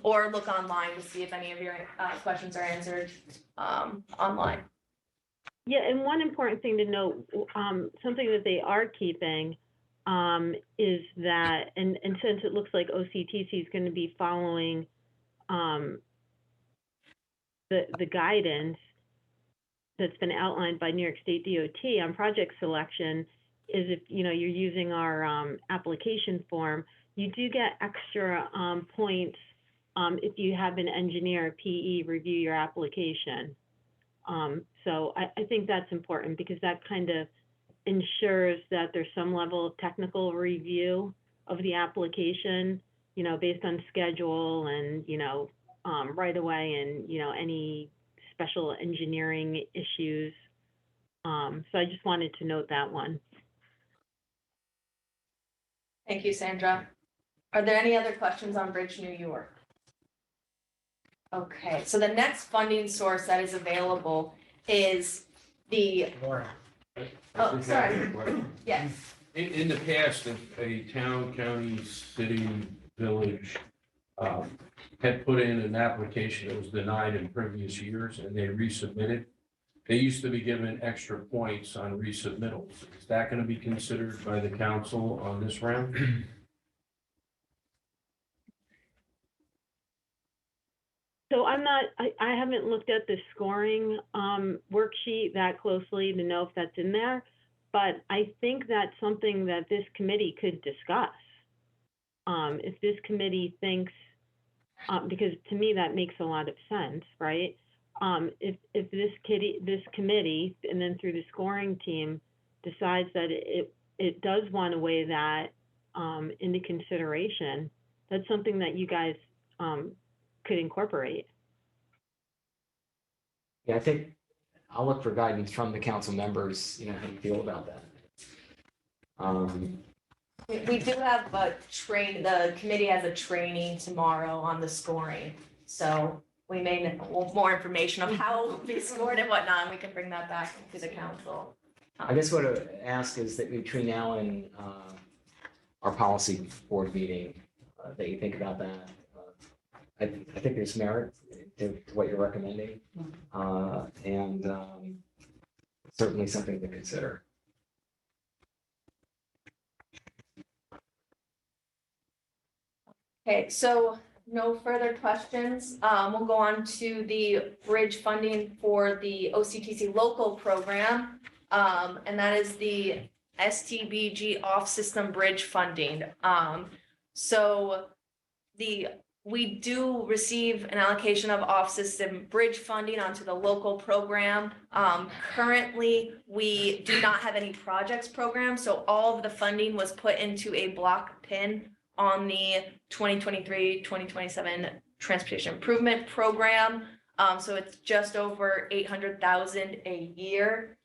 Or look online to see if any of your questions are answered online. Yeah, and one important thing to note, something that they are keeping is that, and since it looks like OCTC is going to be following the guidance that's been outlined by New York State DOT on project selection, is if you're using our application form, you do get extra points if you have an engineer PE review your application. So I think that's important because that kind of ensures that there's some level of technical review of the application, based on schedule and, right away and, any special engineering issues. So I just wanted to note that one. Thank you, Sandra. Are there any other questions on Bridge New York? Okay, so the next funding source that is available is the, oh, sorry, yes. In the past, if a town, county, city, village had put in an application that was denied in previous years and they resubmitted, they used to be given extra points on resubmittals. Is that going to be considered by the council on this round? So I haven't looked at the scoring worksheet that closely to know if that's in there, but I think that's something that this committee could discuss. If this committee thinks, because to me that makes a lot of sense, right? If this committee, and then through the scoring team, decides that it does want to weigh that into consideration, that's something that you guys could incorporate. yeah, I think I'll look for guidance from the council members, how you feel about that. We do have the committee has a training tomorrow on the scoring. So we may know more information of how it will be scored and whatnot, and we can bring that back to the council. I guess what I would ask is that between now and our policy board meeting, that you think about that. I think there's merit to what you're recommending. And certainly something to consider. Okay, so no further questions. We'll go on to the bridge funding for the OCTC local program. And that is the STBG off-system bridge funding. So we do receive an allocation of off-system bridge funding onto the local program. Currently, we do not have any projects program, so all of the funding was put into a block pin on the 2023-2027 Transportation Improvement Program. So it's just over 800,000 a year.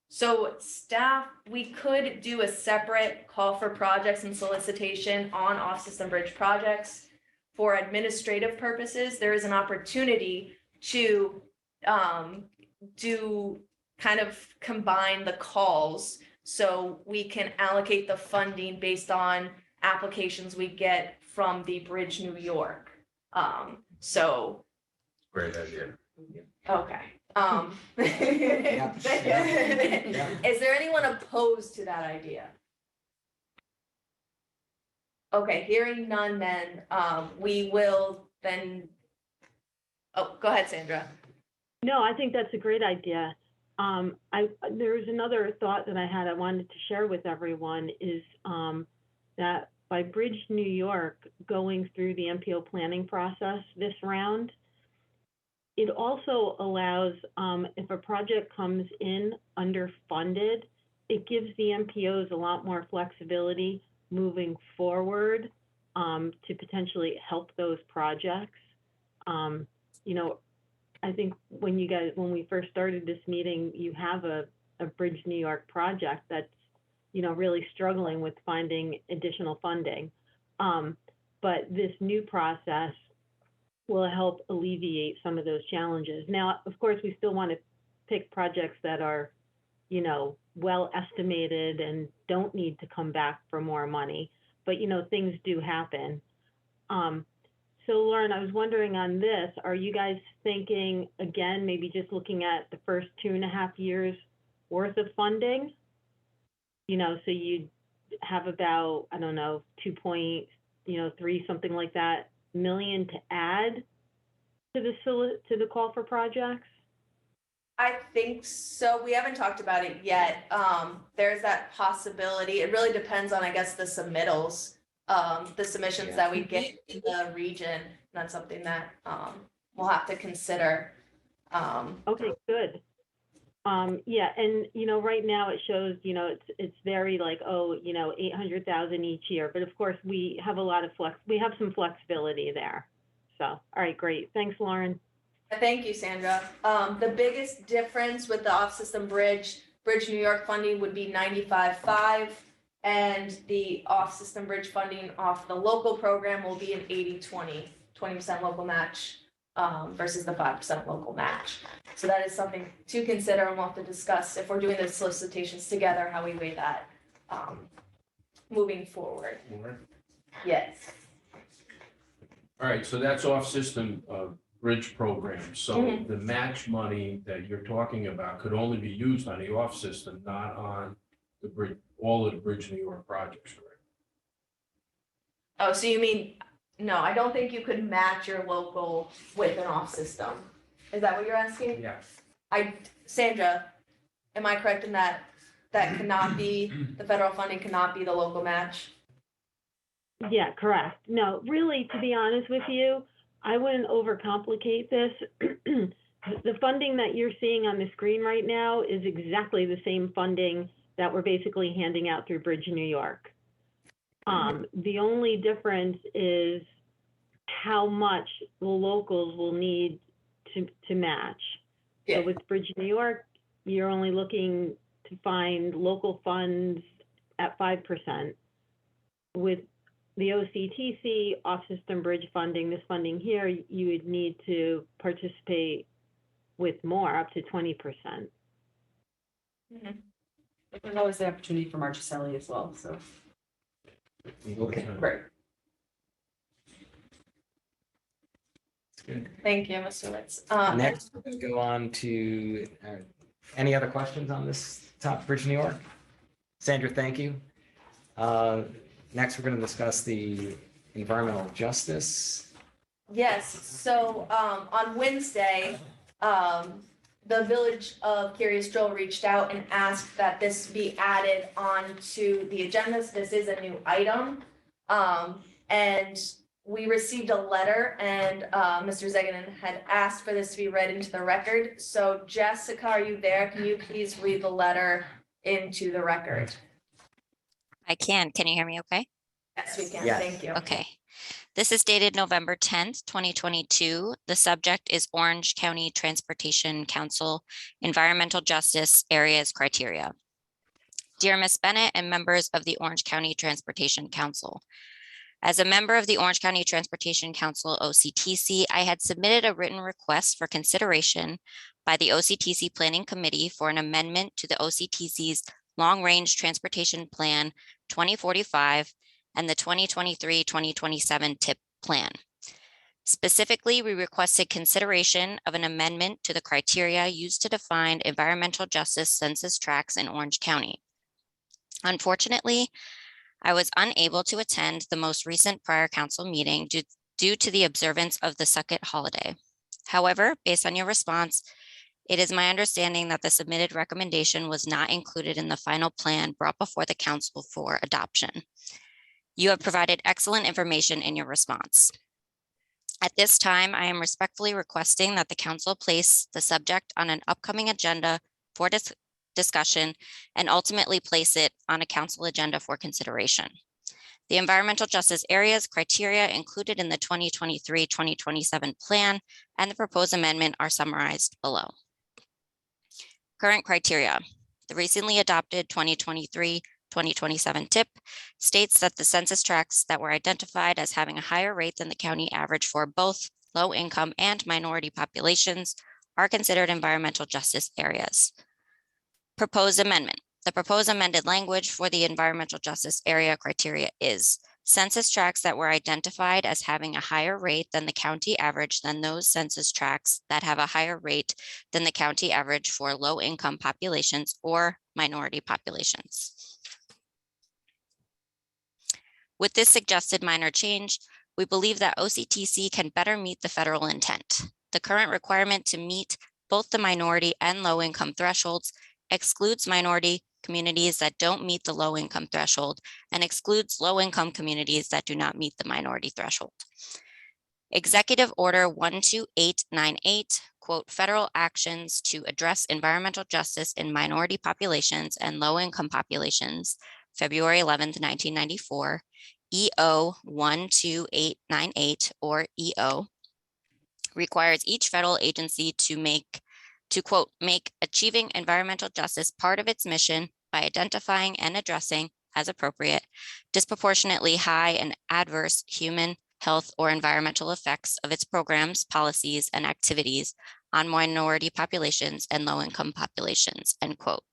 So staff, we could do a separate call for projects and solicitation on off-system bridge projects. For administrative purposes, there is an opportunity to do kind of combine the calls. So we can allocate the funding based on applications we get from the Bridge New York. So, Great idea. okay. Yeah. Is there anyone opposed to that idea? Okay, hearing none then, we will then, oh, go ahead, Sandra. No, I think that's a great idea. There's another thought that I had I wanted to share with everyone is that by Bridge New York going through the MPO planning process this round, it also allows, if a project comes in underfunded, it gives the MPOs a lot more flexibility moving forward to potentially help those projects. You know, I think when we first started this meeting, you have a Bridge New York project that's, you know, really struggling with finding additional funding. But this new process will help alleviate some of those challenges. Now, of course, we still want to pick projects that are, you know, well estimated and don't need to come back for more money, but you know, things do happen. So Lauren, I was wondering on this, are you guys thinking, again, maybe just looking at the first 2.5 years worth of funding? You know, so you'd have about, I don't know, 2.3, something like that, million to add to the call for projects? I think so. We haven't talked about it yet. There's that possibility. It really depends on, I guess, the submittals, the submissions that we get in the region. That's something that we'll have to consider. Okay, good. Yeah, and you know, right now it shows, you know, it's very like, oh, you know, 800,000 each year, but of course we have a lot of we have some flexibility there. So, all right, great. Thanks, Lauren. Thank you, Sandra. The biggest difference with the off-system Bridge New York funding would be 95.5, and the off-system bridge funding off the local program will be an 80-20, 20% local match versus the 5% local match. So that is something to consider, and we'll have to discuss if we're doing the solicitations together, how we weigh that moving forward. Yes. All right, so that's off-system bridge program. So the match money that you're talking about could only be used on the off-system, not on the bridge, all of the Bridge New York projects, correct? Oh, so you mean, no, I don't think you could match your local with an off-system. Is that what you're asking? Yeah. Sandra, am I correct in that cannot be, the federal funding cannot be the local match? Yeah, correct. No, really, to be honest with you, I wouldn't overcomplicate this. The funding that you're seeing on the screen right now is exactly the same funding that we're basically handing out through Bridge New York. The only difference is how much the locals will need to match. Yeah. So with Bridge New York, you're only looking to find local funds at 5%. With the OCTC off-system bridge funding, this funding here, you would need to participate with more, up to 20%. Mhm. But there's always the opportunity for Marchicelli as well, so. Okay. Right. Thank you, Mr. Litz. Next, we're going to go on to, any other questions on this topic for New York? Sandra, thank you. Next, we're going to discuss the environmental justice. Yes, so on Wednesday, the Village of Curious Joel reached out and asked that this be added on to the agendas. This is a new item. And we received a letter and Mr. Zeganin had asked for this to be read into the record. So Jessica, are you there? Can you please read the letter into the record? I can. Can you hear me okay? Yes, we can. Yes. Thank you. Okay. This is dated November 10th, 2022. The subject is Orange County Transportation Council Environmental Justice Areas Criteria. Dear Ms. Bennett and members of the Orange County Transportation Council, as a member of the Orange County Transportation Council, OCTC, I had submitted a written request for consideration by the OCTC Planning Committee for an amendment to the OCTC's Long Range Transportation Plan 2045 and the 2023-2027 TIP plan. Specifically, we requested consideration of an amendment to the criteria used to define environmental justice census tracts in Orange County. Unfortunately, I was unable to attend the most recent prior council meeting due to the observance of the Sukkot holiday. However, based on your response, it is my understanding that the submitted recommendation was not included in the final plan brought before the council for adoption. You have provided excellent information in your response. At this time, I am respectfully requesting that the council place the subject on an upcoming agenda for discussion and ultimately place it on a council agenda for consideration. The environmental justice areas criteria included in the 2023-2027 plan and the proposed amendment are summarized below. Current criteria. The recently adopted 2023-2027 TIP states that the census tracts that were identified as having a higher rate than the county average for both low income and minority populations are considered environmental justice areas. Proposed amendment. The proposed amended language for the environmental justice area criteria is census tracts that were identified as having a higher rate than the county average than those census tracts that have a higher rate than the county average for low income populations or minority populations. With this suggested minor change, we believe that OCTC can better meet the federal intent. The current requirement to meet both the minority and low income thresholds excludes minority communities that don't meet the low income threshold and excludes low income communities that do not meet the minority threshold. Executive Order 12898, quote, federal actions to address environmental justice in minority populations and low income populations, February 11th, 1994, EO 12898 or EO, requires each federal agency to quote, make achieving environmental justice part of its mission by identifying and addressing, as appropriate, disproportionately high and adverse human, health, or environmental effects of its programs, policies, and activities on minority populations and low-income populations, end quote.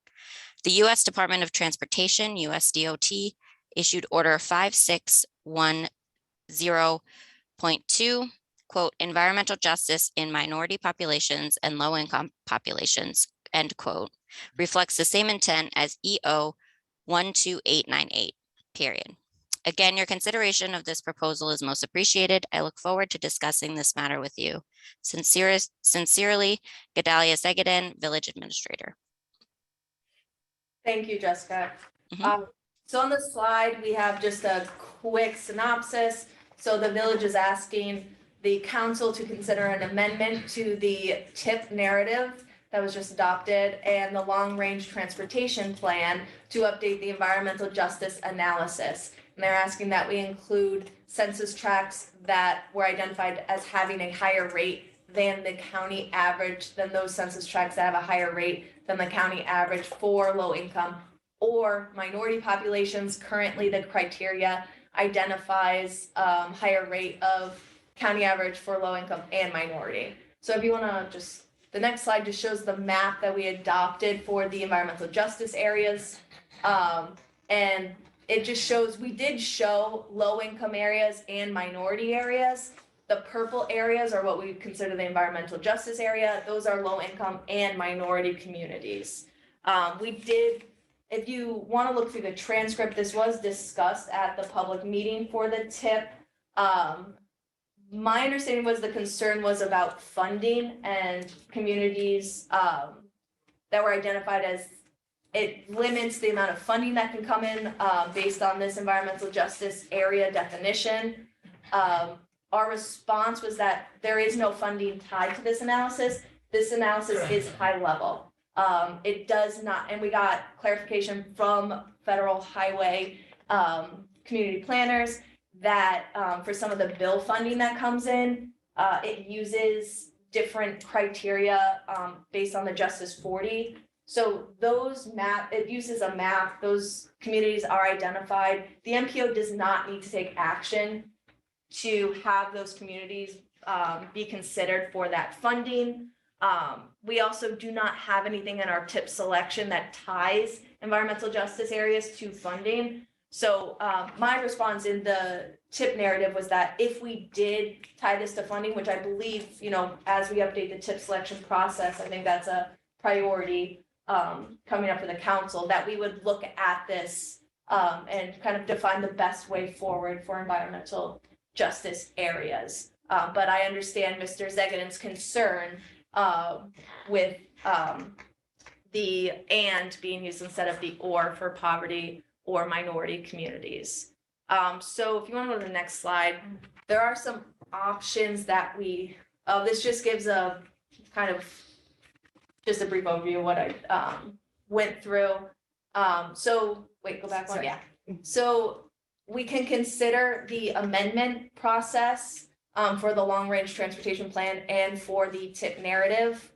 The U.S. Department of Transportation, USDOT, issued Order 5610.2, quote, environmental justice in minority populations and low-income populations, end quote, reflects the same intent as EO 12898, period. Again, your consideration of this proposal is most appreciated. I look forward to discussing this matter with you. Sincerely, Gedalia Zegaden, Village Administrator. Thank you, Jessica. Mhm. So on the slide, we have just a quick synopsis. So the village is asking the council to consider an amendment to the TIP narrative that was just adopted and the long-range transportation plan to update the environmental justice analysis. And they're asking that we include census tracts that were identified as having a higher rate than the county average, than those census tracts that have a higher rate than the county average for low income or minority populations. Currently, the criteria identifies higher rate of county average for low income and minority. So if you want to just, the next slide just shows the map that we adopted for the environmental justice areas. And it just shows, we did show low income areas and minority areas. The purple areas are what we consider the environmental justice area. Those are low income and minority communities. We did, if you want to look through the transcript, this was discussed at the public meeting for the TIP. My understanding was the concern was about funding and communities that were identified as it limits the amount of funding that can come in based on this environmental justice area definition. Our response was that there is no funding tied to this analysis. This analysis is high level. It does not, and we got clarification from federal highway community planners that for some of the bill funding that comes in, it uses different criteria based on the Justice 40. So it uses a map, those communities are identified. The MPO does not need to take action to have those communities be considered for that funding. We also do not have anything in our TIP selection that ties environmental justice areas to funding. So my response in the TIP narrative was that if we did tie this to funding, which I believe, as we update the TIP selection process, I think that's a priority coming up for the council, that we would look at this and kind of define the best way forward for environmental justice areas. But I understand Mr. Zegadin's concern with the and being used instead of the or for poverty or minority communities. So if you want to go to the next slide, there are some options that this just gives a kind of just a brief overview of what I went through. So wait, go back one, yeah. So we can consider the amendment process for the long range transportation plan and for the TIP narrative.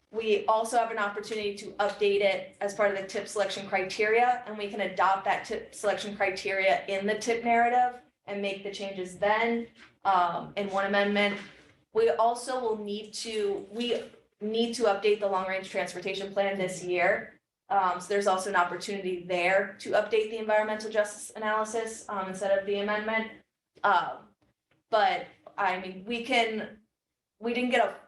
We also have an opportunity to update it as part of the TIP selection criteria, and we can adopt that TIP selection criteria in the TIP narrative and make the changes then in one amendment. We also will need to update the long range transportation plan this year. So there's also an opportunity there to update the environmental justice analysis instead of the amendment. But I mean, we didn't get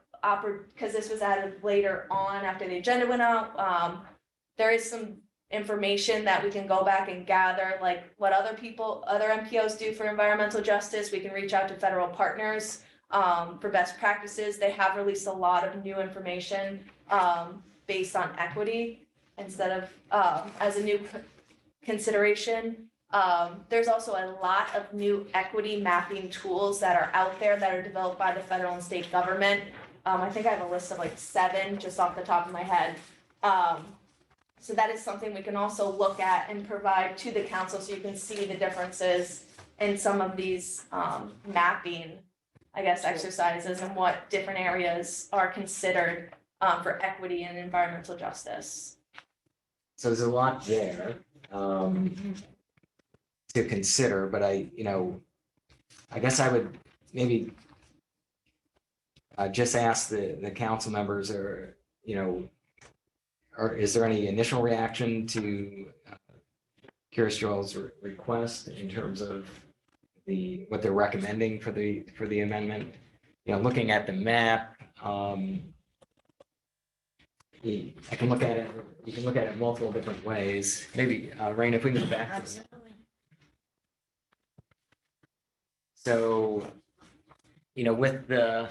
because this was added later on after the agenda went out. There is some information that we can go back and gather, like what other MPOs do for environmental justice. We can reach out to federal partners for best practices. They have released a lot of new information based on equity instead of as a new consideration. There's also a lot of new equity mapping tools that are out there that are developed by the federal and state government. I think I have a list of like 7 just off the top of my head. So that is something we can also look at and provide to the council so you can see the differences in some of these mapping, I guess, exercises and what different areas are considered for equity and environmental justice. So there's a lot there to consider, but I guess I would maybe just ask the council members, or is there any initial reaction to Curious Joel's request in terms of what they're recommending for the amendment? Looking at the map, I can look at it. You can look at it multiple different ways. Maybe Rain, if we can go back. Absolutely. So, with the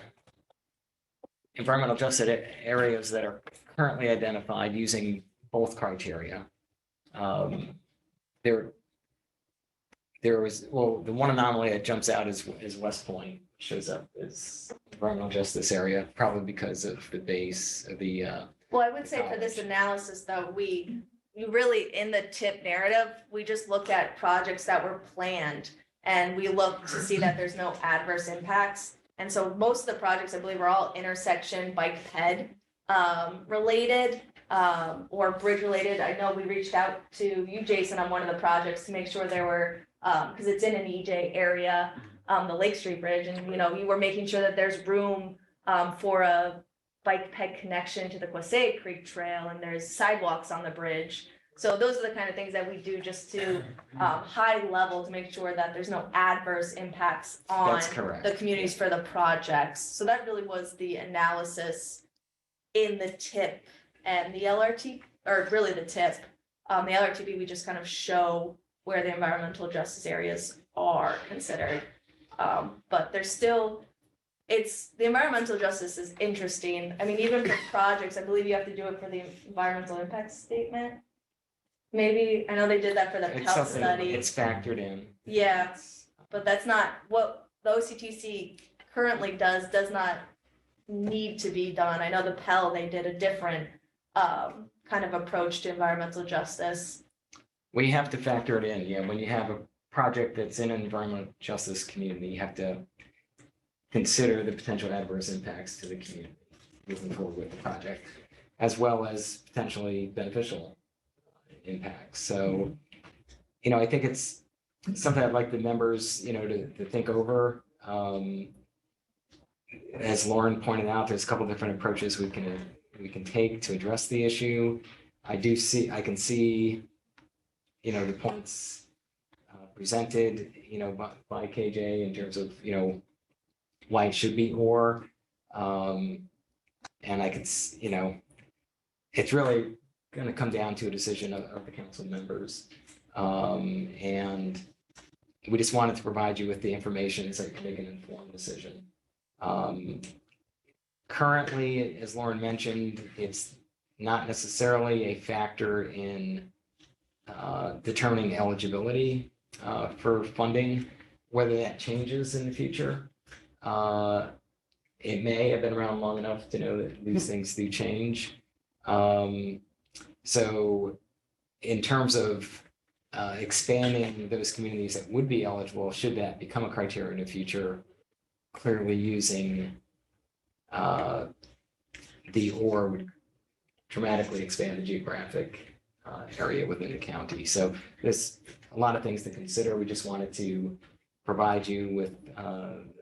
environmental justice areas that are currently identified using both criteria, there was, the one anomaly that jumps out is West Point shows up as environmental justice area, probably because of the base of the. Well, I would say for this analysis, though, you really, in the TIP narrative, we just looked at projects that were planned and we looked to see that there's no adverse impacts. And so most of the projects, I believe, are all intersection bike ped related or bridge related. I know we reached out to you, Jason, on one of the projects to make sure there were, because it's in an EJ area, the Lake Street Bridge, and you were making sure that there's room for a bike ped connection to the Quasay Creek Trail, and there's sidewalks on the bridge. So those are the kind of things that we do just to high level to make sure that there's no adverse impacts on That's correct. the communities for the projects. So that really was the analysis in the tip and the LRT, or really the tip. The LRTP, we just kind of show where the environmental justice areas are considered. But there's still, the environmental justice is interesting. I mean, even for projects, I believe you have to do it for the environmental impact statement. Maybe, I know they did that for the It's PEL something, study. it's factored in. Yeah, but that's not what the OCTC currently does not need to be done. I know the PEL, they did a different kind of approach to environmental justice. We have to factor it in, yeah, when you have a project that's in an environmental justice community, you have to consider the potential adverse impacts to the community moving forward with the project, as well as potentially beneficial impacts. So, I think it's something I'd like the members, to think over. As Lauren pointed out, there's a couple different approaches we can take to address the issue. I can see, the points presented, by KJ in terms of, why it should be or. And I could, it's really going to come down to a decision of the council members. And we just wanted to provide you with the information so you can make an informed decision. Currently, as Lauren mentioned, it's not necessarily a factor in determining eligibility for funding. Whether that changes in the future, it may. Have been around long enough to know that these things do change. So in terms of expanding those communities that would be eligible, should that become a criteria in the future, clearly using the or would dramatically expand the geographic area within the county. So there's a lot of things to consider. We just wanted to provide you with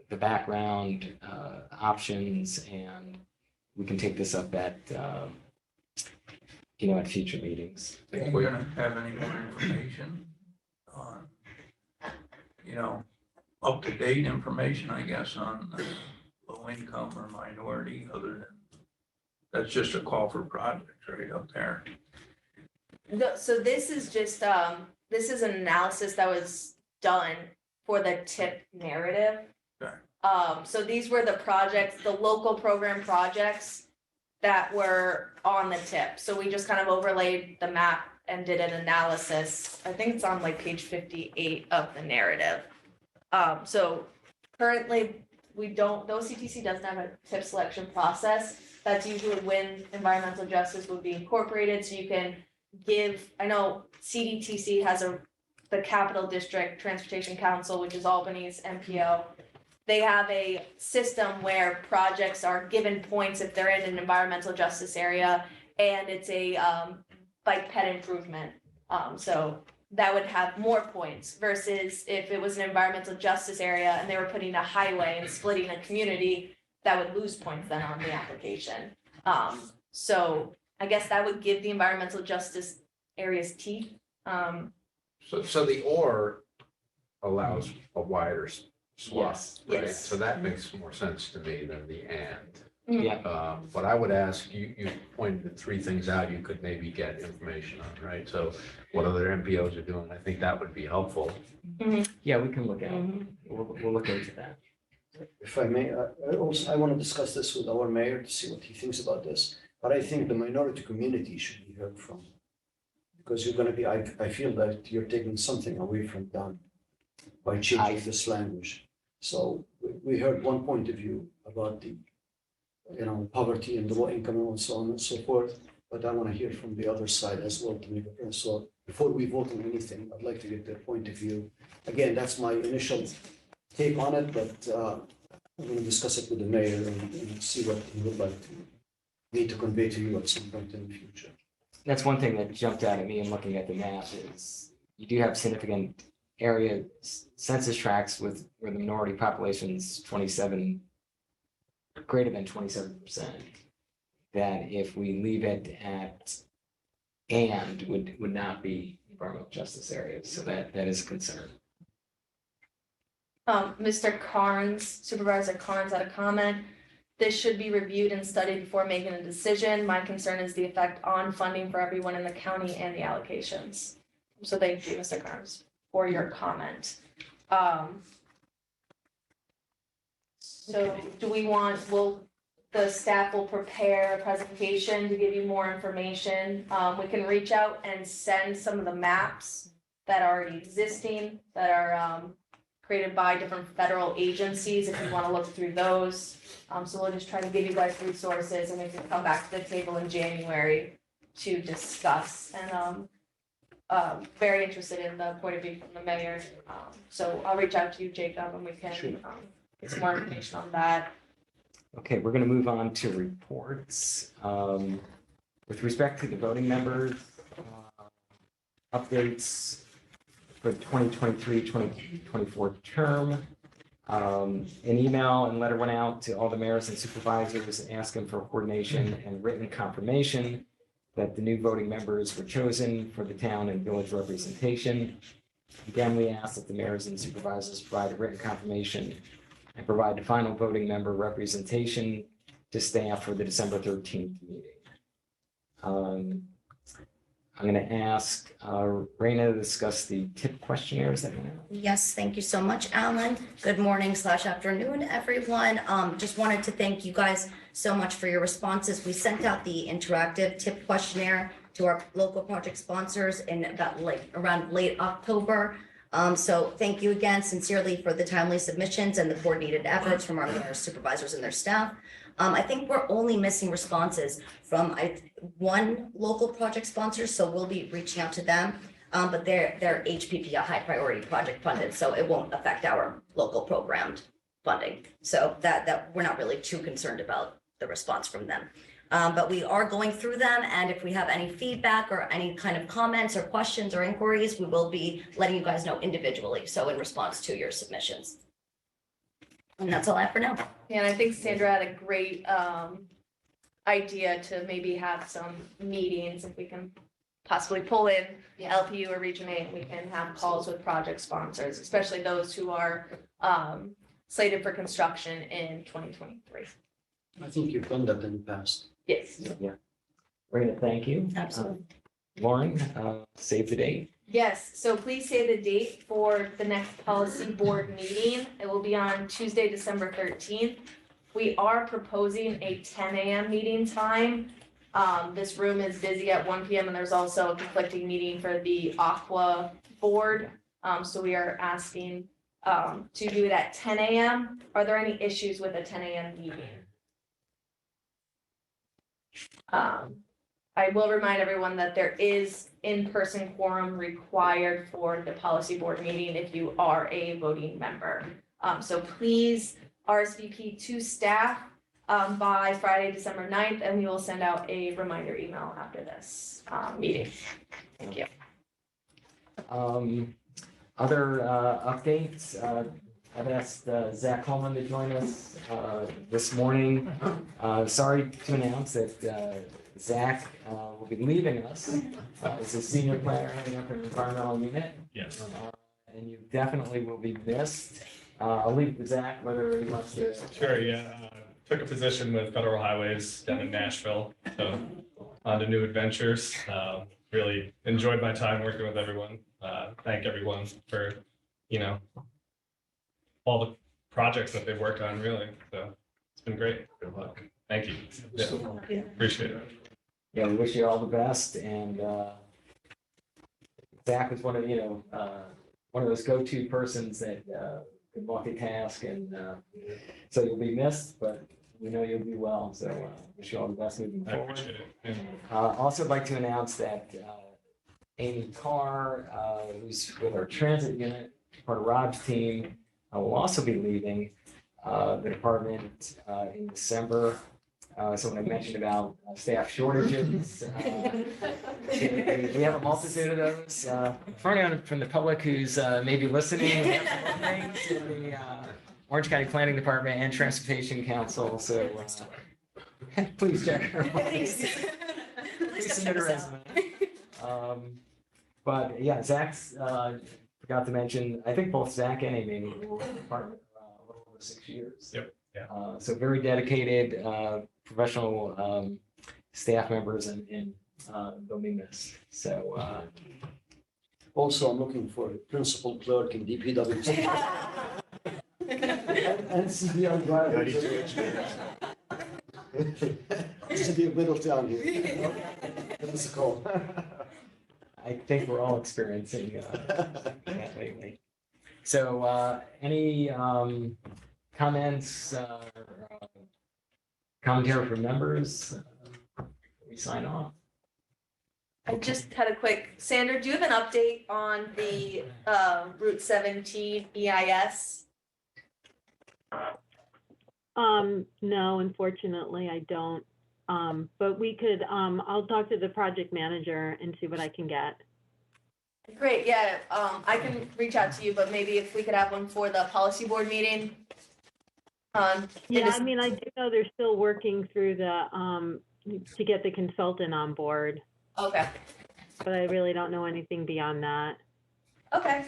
the background options, and we can take this up at at future meetings. Think we're gonna have any more information on, up-to-date information, I guess, on low income or minority, other than, that's just a call for projects right up there. So this is just, this is an analysis that was done for the tip narrative. Okay. So these were the projects, the local program projects that were on the tip. So we just kind of overlaid the map and did an analysis. I think it's on like page 58 of the narrative. So currently the OCTC doesn't have a tip selection process. That's usually when environmental justice would be incorporated. So you can give, I know CDTC has the Capital District Transportation Council, which is Albany's MPO. They have a system where projects are given points if they're in an environmental justice area, and it's a bike ped improvement. So that would have more points versus if it was an environmental justice area and they were putting a highway and splitting a community, that would lose points then on the application. So I guess that would give the environmental justice areas teeth. So the or allows a wider swath, right? Yes. So that makes more sense to me than the and. Yeah. But I would ask, you pointed the three things out you could maybe get information on, right? So what other MPOs are doing, I think that would be helpful. Yeah, we can look at it. We'll look into that. If I may, I want to discuss this with our mayor to see what he thinks about this. But I think the minority community should be heard from. Because you're going to be, I feel that you're taking something away from them by changing this language. So we heard one point of view about the, poverty and the low income and so on and so forth. But I want to hear from the other side as well to make a difference. So before we vote on anything, I'd like to get their point of view. Again, that's my initial take on it, but I'm going to discuss it with the mayor and see what he would like me to convey to you at some point in the future. That's one thing that jumped out at me in looking at the map is you do have significant area census tracts where the minority population's greater than 27%. That if we leave it at and would not be environmental justice areas. So that is a concern. Mr. Carnes, Supervisor Carnes had a comment. This should be reviewed and studied before making a decision. My concern is the effect on funding for everyone in the county and the allocations. So thank you, Mr. Carnes, for your comment. So do we want, the staff will prepare a presentation to give you more information. We can reach out and send some of the maps that are already existing, that are created by different federal agencies, if you want to look through those. So we'll just try to give you guys resources, and we can come back to the table in January to discuss. And very interested in the point of view from the mayor. So I'll reach out to you, Jacob, and we can get some more information on that. Okay, we're going to move on to reports. With respect to the voting members, updates for the 2023-2024 term. An email and letter went out to all the mayors and supervisors asking for coordination and written confirmation that the new voting members were chosen for the town and village representation. Again, we ask that the mayors and supervisors provide a written confirmation and provide the final voting member representation to staff for the December 13th meeting. I'm going to ask Raina to discuss the tip questionnaires that we have. Yes, thank you so much, Alan. Good morning / afternoon, everyone. Just wanted to thank you guys so much for your responses. We sent out the interactive tip questionnaire to our local project sponsors in about around late October. So thank you again sincerely for the timely submissions and the coordinated efforts from our mayors, supervisors, and their staff. I think we're only missing responses from one local project sponsor, so we'll be reaching out to them. But they're HPP, a high priority project funded, so it won't affect our local programmed funding. So that we're not really too concerned about the response from them. But we are going through them, and if we have any feedback or any kind of comments or questions or inquiries, we will be letting you guys know individually, so in response to your submissions. And that's all I have for now. And I think Sandra had a great idea to maybe have some meetings, if we can possibly pull in LPU or Region 8, we can have calls with project sponsors, especially those who are slated for construction in 2023. I think you've done that in the past. Yes. Yeah. Raina, thank you. Absolutely. Lauren, save the date. Yes, so please say the date for the next policy board meeting. It will be on Tuesday, December 13th. We are proposing a 10 a.m. meeting time. This room is busy at 1 p.m. and there's also a conflicting meeting for the Aqua board. So we are asking to do it at 10 a.m. Are there any issues with a 10 a.m. meeting? I will remind everyone that there is in-person quorum required for the policy board meeting if you are a voting member. So please RSVP to staff by Friday, December 9th, and we will send out a reminder email after this meeting. Thank you. Other updates, I've asked Zach Coleman to join us this morning. Sorry to announce that Zach will be leaving us as a senior planner heading up an environmental unit. Yes. And you definitely will be missed. I'll leave it to Zach whether he wants to. Sure, yeah. Took a position with Federal Highways down in Nashville, so on to new adventures. Really enjoyed my time working with everyone. Thank everyone for, all the projects that they've worked on, really. So it's been great. Good luck. Thank you. Yeah, appreciate it. Yeah, we wish you all the best. And Zach was one of those go-to persons that could multitask, and so you'll be missed, but we know you'll do well. So wish you all the best moving I forward. appreciate it. Yeah. Also like to announce that Amy Carr, who's with our transit unit, part of Rob's team, will also be leaving the department in December. So when I mentioned about staff shortages, we have a multitude of those. For anyone from the public who's maybe listening, we have some openings in the Orange County Planning Department and Transportation Council. So please check her. Please submit a resume. But yeah, Zach's, forgot to mention, I think both Zach and Amy were in the department a little over 6 years. Yep, yeah. So very dedicated, professional, staff members and they'll be missed. So, Also, I'm looking for a principal clerk in DPW. And CDL driver. This is a middle town here. Give us a call. I think we're all experiencing that lately. So any comments, commentary from members? We sign off. I just had a quick, Sandra, do you have an update on the Route 17 EIS? No, unfortunately, I don't. But we could, I'll talk to the project manager and see what I can get. Great, yeah, I can reach out to you, but maybe if we could have one for the policy board meeting. Yeah, I mean, I do know they're still working through the, to get the consultant on board, Okay, but I really don't know anything beyond that. okay.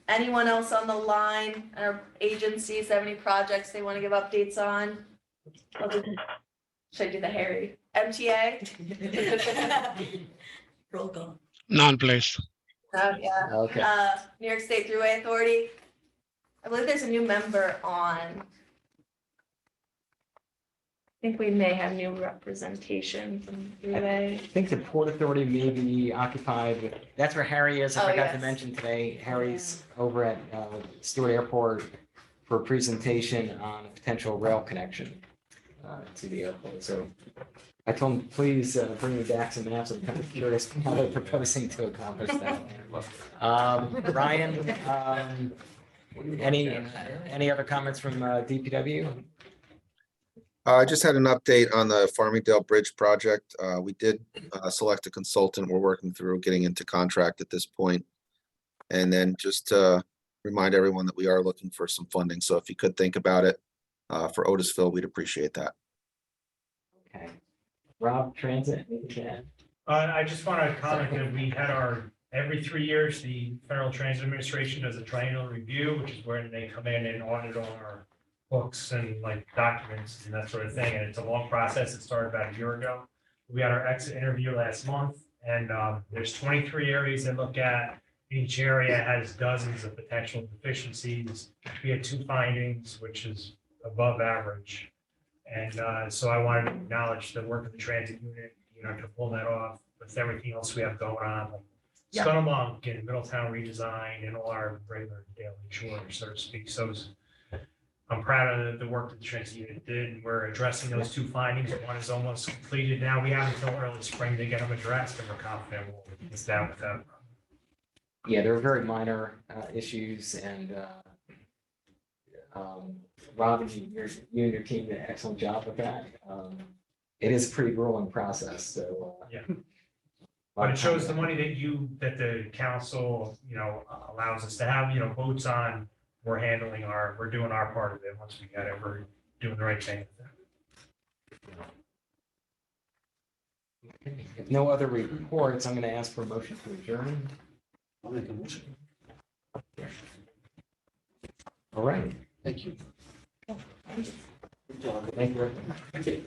Anyone else on the line or agencies have any projects they want to give updates on? Should I do the Harry? MTA? Roll call. None, please. Oh, yeah. Okay. New York State Thruway Authority. I believe there's a new member on. I think we may have new representation from Thruway. I think the Port Authority may be occupied with, that's where Harry is. I Oh, forgot to yes. mention today, Harry's over at Stewart Airport for a presentation on a potential rail connection to the airport. So I told him, please bring me back some maps. I'm kind of curious how they're proposing to accomplish that. Ryan, any other comments from DPW? I just had an update on the Farmingdale Bridge project. We did select a consultant. We're working through getting into contract at this point. And then just to remind everyone that we are looking for some funding. So if you could think about it for Otisville, we'd appreciate that. Okay. Rob, Transit, yeah. I just want to comment that we had every 3 years, the Federal Transit Administration does a triennial review, which is where they come in and audit all our books and like documents and that sort of thing. And it's a long process. It started about a year ago. We had our exit interview last month, and there's 23 areas they look at. Each area has dozens of potential deficiencies. We had 2 findings, which is above average. And so I wanted to acknowledge the work of the transit unit, to pull that off with everything else we have going on, like Scunnamunk and Middletown redesign and all our regular daily chores, so to speak. So I'm proud of the work that the transit unit did, and we're addressing those 2 findings. One is almost completed now. We have until early spring to get them addressed, and we're confident we'll get down with them. Yeah, there are very minor issues, and Rob, you and your team did an excellent job with that. It is a pretty grueling process, so. Yeah. But it shows the money that the council, allows us to have, votes on. We're doing our part of it. Once we get it, we're doing the right thing with it. If no other reports, I'm going to ask for a motion to adjourn. I'll make a motion. All right. Thank you. Thank you.